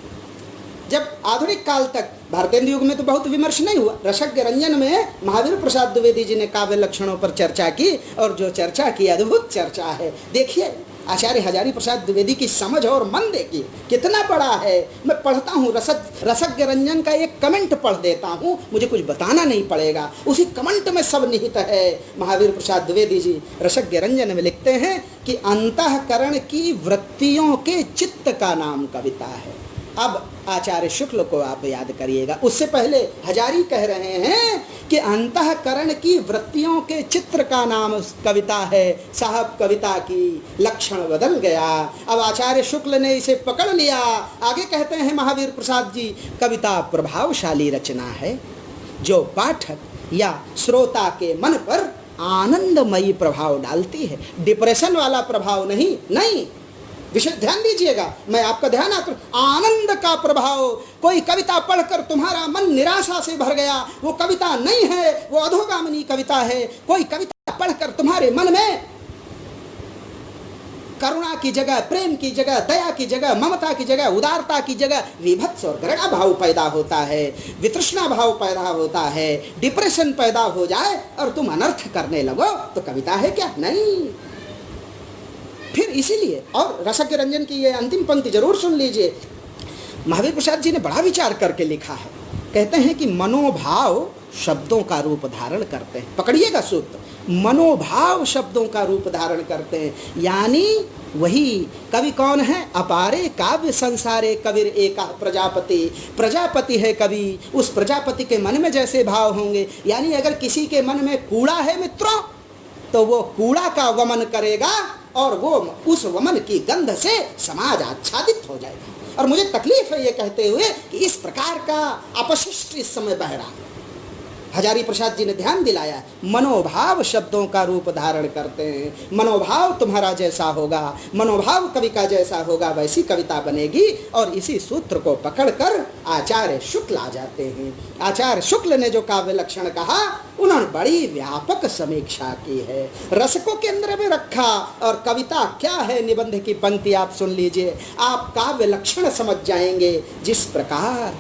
जब आधुनिक काल तक, भारतेंदु युग में तो बहुत विमर्श नहीं हुआ, रसज्ञ रंजन में महावीर प्रसाद द्विवेदी जी ने काव्य लक्षणों पर चर्चा की, और जो चर्चा की अद्भुत चर्चा है। देखिए आचार्य हजारी प्रसाद द्विवेदी की समझ और मन देखिए कितना बड़ा है। मैं पढ़ता हूँ रसज्ञ रंजन का एक कमेंट पढ़ देता हूँ, मुझे कुछ बताना नहीं पड़ेगा, उसी कमेंट में सब निहित है। महावीर प्रसाद द्विवेदी जी रसज्ञ रंजन में लिखते हैं कि अंतःकरण की वृत्तियों के चित्त का नाम कविता है। अब आचार्य शुक्ल को आप याद करिएगा, उससे पहले हजारी कह रहे हैं कि अंतःकरण की वृत्तियों के चित्र का नाम कविता है। साहब कविता की लक्षण बदल गया। अब आचार्य शुक्ल ने इसे पकड़ लिया। आगे कहते हैं महावीर प्रसाद जी, कविता प्रभावशाली रचना है जो पाठक या श्रोता के मन पर आनंदमयी प्रभाव डालती है, डिप्रेशन वाला प्रभाव नहीं। विशेष ध्यान दीजिएगा, मैं आपका ध्यान आनंद का प्रभाव। कोई कविता पढ़कर तुम्हारा मन निराशा से भर गया, वो कविता नहीं है, वो अधोगामिनी कविता है। कोई कविता पढ़कर तुम्हारे मन में करुणा की जगह, प्रेम की जगह, दया की जगह, ममता की जगह, उदारता की जगह विभत्स और घृणा भाव पैदा होता है, वितृष्णा भाव पैदा होता है, डिप्रेशन पैदा हो जाए और तुम अनर्थ करने लगो, तो कविता है क्या? नहीं। फिर इसीलिए, और रसज्ञ रंजन की ये अंतिम पंक्ति जरूर सुन लीजिए। महावीर प्रसाद जी ने बड़ा विचार करके लिखा है। कहते हैं कि मनोभाव शब्दों का रूप धारण करते हैं। पकड़िएगा सूत्र, मनोभाव शब्दों का रूप धारण करते हैं। यानी वही कवि कौन है? अपारे काव्य संसारे कविर एका प्रजापति। प्रजापति है कवि, उस प्रजापति के मन में जैसे भाव होंगे। यानी अगर किसी के मन में कूड़ा है मित्रों, तो वो कूड़ा का वमन करेगा, और वो उस वमन की गंध से समाज आच्छादित हो जाएगा। और मुझे तकलीफ है ये कहते हुए कि इस प्रकार का अपशिष्ट इस समय बह रहा है। हजारी प्रसाद जी ने ध्यान दिलाया, मनोभाव शब्दों का रूप धारण करते हैं। मनोभाव तुम्हारा जैसा होगा, मनोभाव कवि का जैसा होगा, वैसी कविता बनेगी। और इसी सूत्र को पकड़कर आचार्य शुक्ल आ जाते हैं। आचार्य शुक्ल ने जो काव्य लक्षण कहा, उन्होंने बड़ी व्यापक समीक्षा की है, रस को केंद्र में रखा। और कविता क्या है, निबंध की पंक्ति आप सुन लीजिए, आप काव्य लक्षण समझ जाएंगे। जिस प्रकार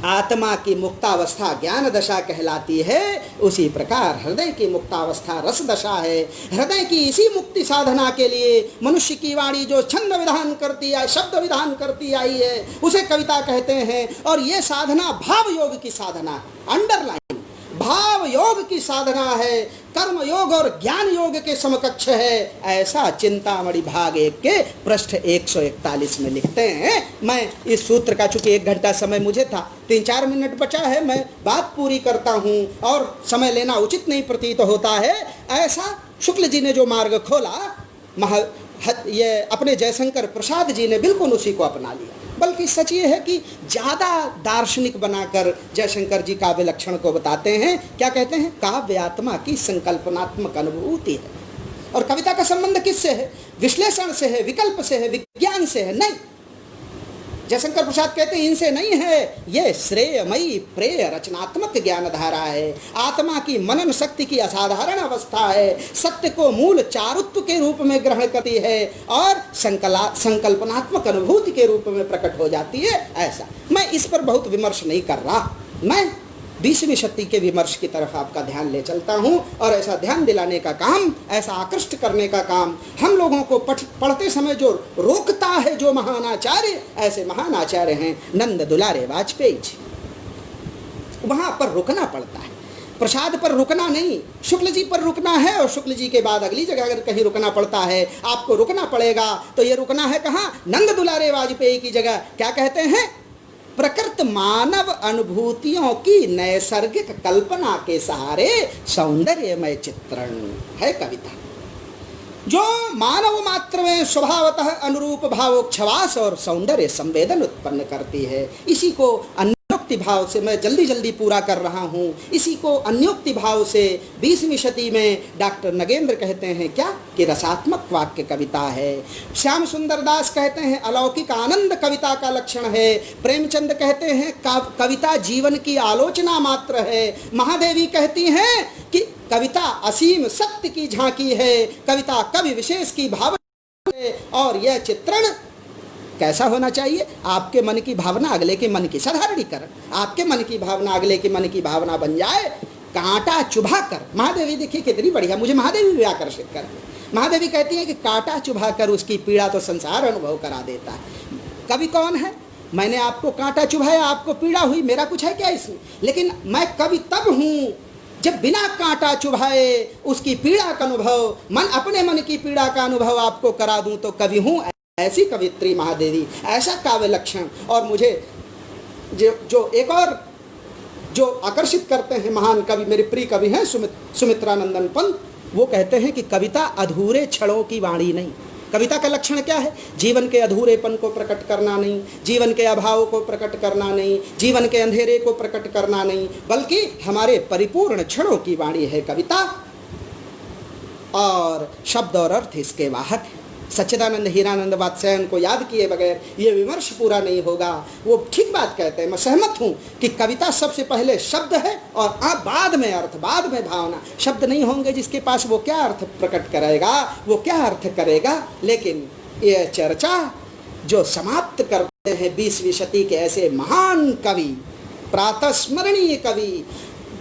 आत्मा की मुक्तावस्था ज्ञान दशा कहलाती है, उसी प्रकार हृदय की मुक्तावस्था रस दशा है। हृदय की इसी मुक्ति साधना के लिए मनुष्य की वाणी जो छंद विधान करती है, शब्द विधान करती आई है, उसे कविता कहते हैं। और ये साधना भाव योग की साधना, अंडरलाइन भाव योग की साधना है, कर्म योग और ज्ञान योग के समकक्ष है। ऐसा चिंतामणि भाग 1 के पृष्ठ 141 में लिखते हैं। मैं इस सूत्र का, चूंकि 1 घंटा समय मुझे था, 3-4 मिनट बचा है, मैं बात पूरी करता हूँ और समय लेना उचित नहीं प्रतीत होता है। ऐसा शुक्ल जी ने जो मार्ग खोला, ये अपने जयशंकर प्रसाद जी ने बिल्कुल उसी को अपना लिया। बल्कि सच ये है कि ज़्यादा दार्शनिक बनाकर जयशंकर जी काव्य लक्षण को बताते हैं। क्या कहते हैं? काव्य आत्मा की संकल्पनात्मक अनुभूति है। और कविता का संबंध किससे है? विश्लेषण से है, विकल्प से है, विज्ञान से है? नहीं। जयशंकर प्रसाद कहते हैं इनसे नहीं है, ये श्रेयमयी प्रेय रचनात्मक ज्ञान धारा है। आत्मा की मनन शक्ति की असाधारण अवस्था है, सत्य को मूल चारुत्व के रूप में ग्रहण करती है और संकल्पनात्मक अनुभूति के रूप में प्रकट हो जाती है। ऐसा मैं इस पर बहुत विमर्श नहीं कर रहा, मैं 20वीं शती के विमर्श की तरफ आपका ध्यान ले चलता हूँ। और ऐसा ध्यान दिलाने का काम, ऐसा आकृष्ट करने का काम हम लोगों को पढ़ते समय जो रोकता है, जो महान आचार्य, ऐसे महान आचार्य हैं नंद दुलारे वाजपेयी जी। वहाँ पर रुकना पड़ता है। प्रसाद पर रुकना नहीं, शुक्ल जी पर रुकना है और शुक्ल जी के बाद अगली जगह अगर कहीं रुकना पड़ता है आपको रुकना पड़ेगा तो ये रुकना है कहाँ? नंद दुलारे वाजपेयी की जगह। क्या कहते हैं? प्रकृत मानव अनुभूतियों की नैसर्गिक कल्पना के सहारे सौंदर्यमय चित्रण है कविता, जो मानव मात्र में स्वभावतः अनुरूप भावोच्छवास और सौंदर्य संवेदन उत्पन्न करती है। इसी को अन्योक्ति भाव से मैं जल्दी जल्दी पूरा कर रहा हूँ, इसी को अन्योक्ति भाव से 20वीं शती में डॉक्टर नगेंद्र कहते हैं क्या कि रसात्मक वाक्य कविता है। श्याम सुंदर दास कहते हैं अलौकिक आनंद कविता का लक्षण है। प्रेमचंद कहते हैं कविता जीवन की आलोचना मात्र है। महादेवी कहती हैं कि कविता असीम सत्य की झांकी है, कविता कवि विशेष की भावना है। और यह चित्रण कैसा होना चाहिए? आपके मन की भावना अगले के मन की, साधारणीकरण, आपके मन की भावना अगले के मन की भावना बन जाए, कांटा चुभा कर। महादेवी देखिए कितनी बढ़िया, मुझे महादेवी भी आकर्षित करती है। महादेवी कहती है कि कांटा चुभा कर उसकी पीड़ा तो संसार अनुभव करा देता है। कवि कौन है? मैंने आपको कांटा चुभाया, आपको पीड़ा हुई, मेरा कुछ है क्या इसमें? लेकिन मैं कवि तब हूँ जब बिना कांटा चुभाए उसकी पीड़ा का अनुभव, अपने मन की पीड़ा का अनुभव आपको करा दूं तो कवि हूं। ऐसी कवित्री महादेवी, ऐसा काव्य लक्षण। और मुझे जो एक और जो आकर्षित करते हैं महान कवि, मेरे प्रिय कवि हैं सुमित्रानंदन पंत, वो कहते हैं कि कविता अधूरे क्षणों की वाणी नहीं। कविता का लक्षण क्या है? जीवन के अधूरेपन को प्रकट करना नहीं, जीवन के अभाव को प्रकट करना नहीं, जीवन के अंधेरे को प्रकट करना नहीं, बल्कि हमारे परिपूर्ण क्षणों की वाणी है कविता। और शब्द और अर्थ इसके वाहक है। सच्चिदानंद हीरानंद वात्स्यायन को याद किए बगैर ये विमर्श पूरा नहीं होगा। वो ठीक बात कहते हैं, मैं सहमत हूँ कि कविता सबसे पहले शब्द है और बाद में अर्थ, बाद में भावना। शब्द नहीं होंगे जिसके पास, वो क्या अर्थ प्रकट करेगा, वो क्या अर्थ करेगा। लेकिन ये चर्चा जो समाप्त करते हैं 20वीं शती के ऐसे महान कवि, प्रातस्मरणीय कवि,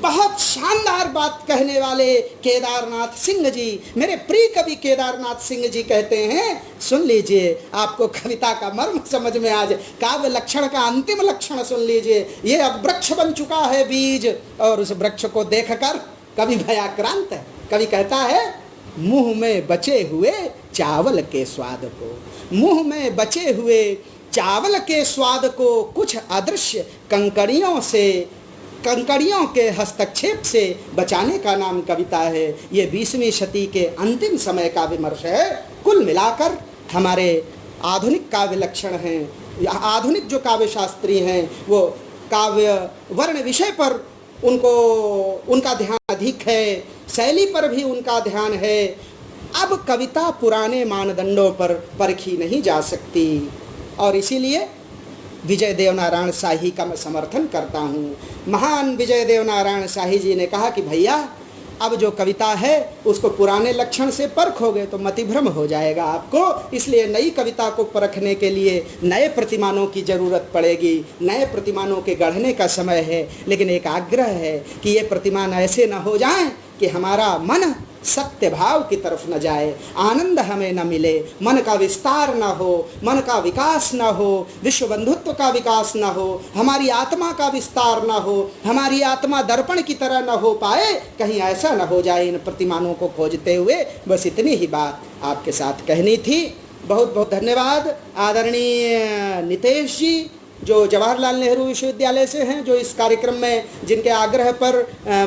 बहुत शानदार बात कहने वाले केदारनाथ सिंह जी, मेरे प्रिय कवि केदारनाथ सिंह जी कहते हैं, सुन लीजिए, आपको कविता का मर्म समझ में आ जाए। काव्य लक्षण का अंतिम लक्षण सुन लीजिए। ये अब वृक्ष बन चुका है बीज, और उस वृक्ष को देखकर कवि भयाक्रांत है। कवि कहता है, मुंह में बचे हुए चावल के स्वाद को, मुंह में बचे हुए चावल के स्वाद को कुछ अदृश्य कंकड़ियों के हस्तक्षेप से बचाने का नाम कविता है। ये 20वीं शती के अंतिम समय का विमर्श है। कुल मिलाकर हमारे आधुनिक काव्य लक्षण हैं, आधुनिक जो काव्य शास्त्री हैं, वो काव्य वर्ण विषय पर उनका ध्यान अधिक है, शैली पर भी उनका ध्यान है। अब कविता पुराने मानदंडों पर परखी नहीं जा सकती, और इसीलिए विजय देवनारायण शाही का मैं समर्थन करता हूँ। महान विजय देवनारायण शाही जी ने कहा कि भैया, अब जो कविता है उसको पुराने लक्षण से परखोगे तो मतिभ्रम हो जाएगा आपको, इसलिए नई कविता को परखने के लिए नए प्रतिमानों की ज़रूरत पड़ेगी, नए प्रतिमानों के गढ़ने का समय है। लेकिन एक आग्रह है कि ये प्रतिमान ऐसे न हो जाएं कि हमारा मन सत्य भाव की तरफ न जाए, आनंद हमें न मिले, मन का विस्तार न हो, मन का विकास न हो, विश्व बंधुत्व का विकास न हो, हमारी आत्मा का विस्तार न हो, हमारी आत्मा दर्पण की तरह न हो पाए, कहीं ऐसा न हो जाए इन प्रतिमानों को खोजते हुए। बस इतनी ही बात आपके साथ कहनी थी। बहुत बहुत धन्यवाद आदरणीय नितेश जी, जो जवाहरलाल नेहरू विश्वविद्यालय से हैं, जो इस कार्यक्रम में जिनके आग्रह पर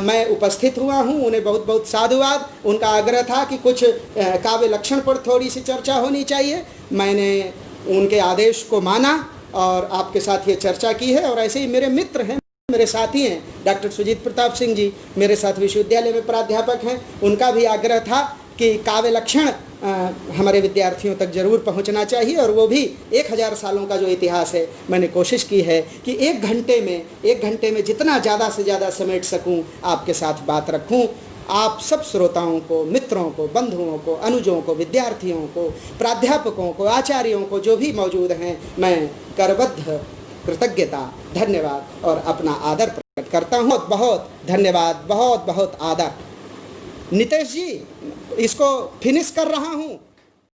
मैं उपस्थित हुआ हूं, उन्हें बहुत बहुत साधुवाद। उनका आग्रह था कि कुछ काव्य लक्षण पर थोड़ी सी चर्चा होनी चाहिए। मैंने उनके आदेश को माना और आपके साथ ये चर्चा की है। और ऐसे ही मेरे मित्र हैं, मेरे साथी हैं डॉक्टर सुजीत प्रताप सिंह जी, मेरे साथ विश्वविद्यालय में प्राध्यापक हैं। उनका भी आग्रह था कि काव्य लक्षण हमारे विद्यार्थियों तक जरूर पहुंचना चाहिए, और वो भी 1000 सालों का जो इतिहास है, मैंने कोशिश की है कि एक घंटे में जितना ज़्यादा से ज़्यादा समेट सकूं आपके साथ बात रखूं। आप सब श्रोताओं को, मित्रों को, बंधुओं को, अनुजों को, विद्यार्थियों को, प्राध्यापकों को, आचार्यों को, जो भी मौजूद हैं, मैं करबद्ध कृतज्ञता, धन्यवाद और अपना आदर प्रकट करता हूँ। बहुत बहुत धन्यवाद, बहुत बहुत आदर। नितेश जी, इसको फिनिश कर रहा हूँ।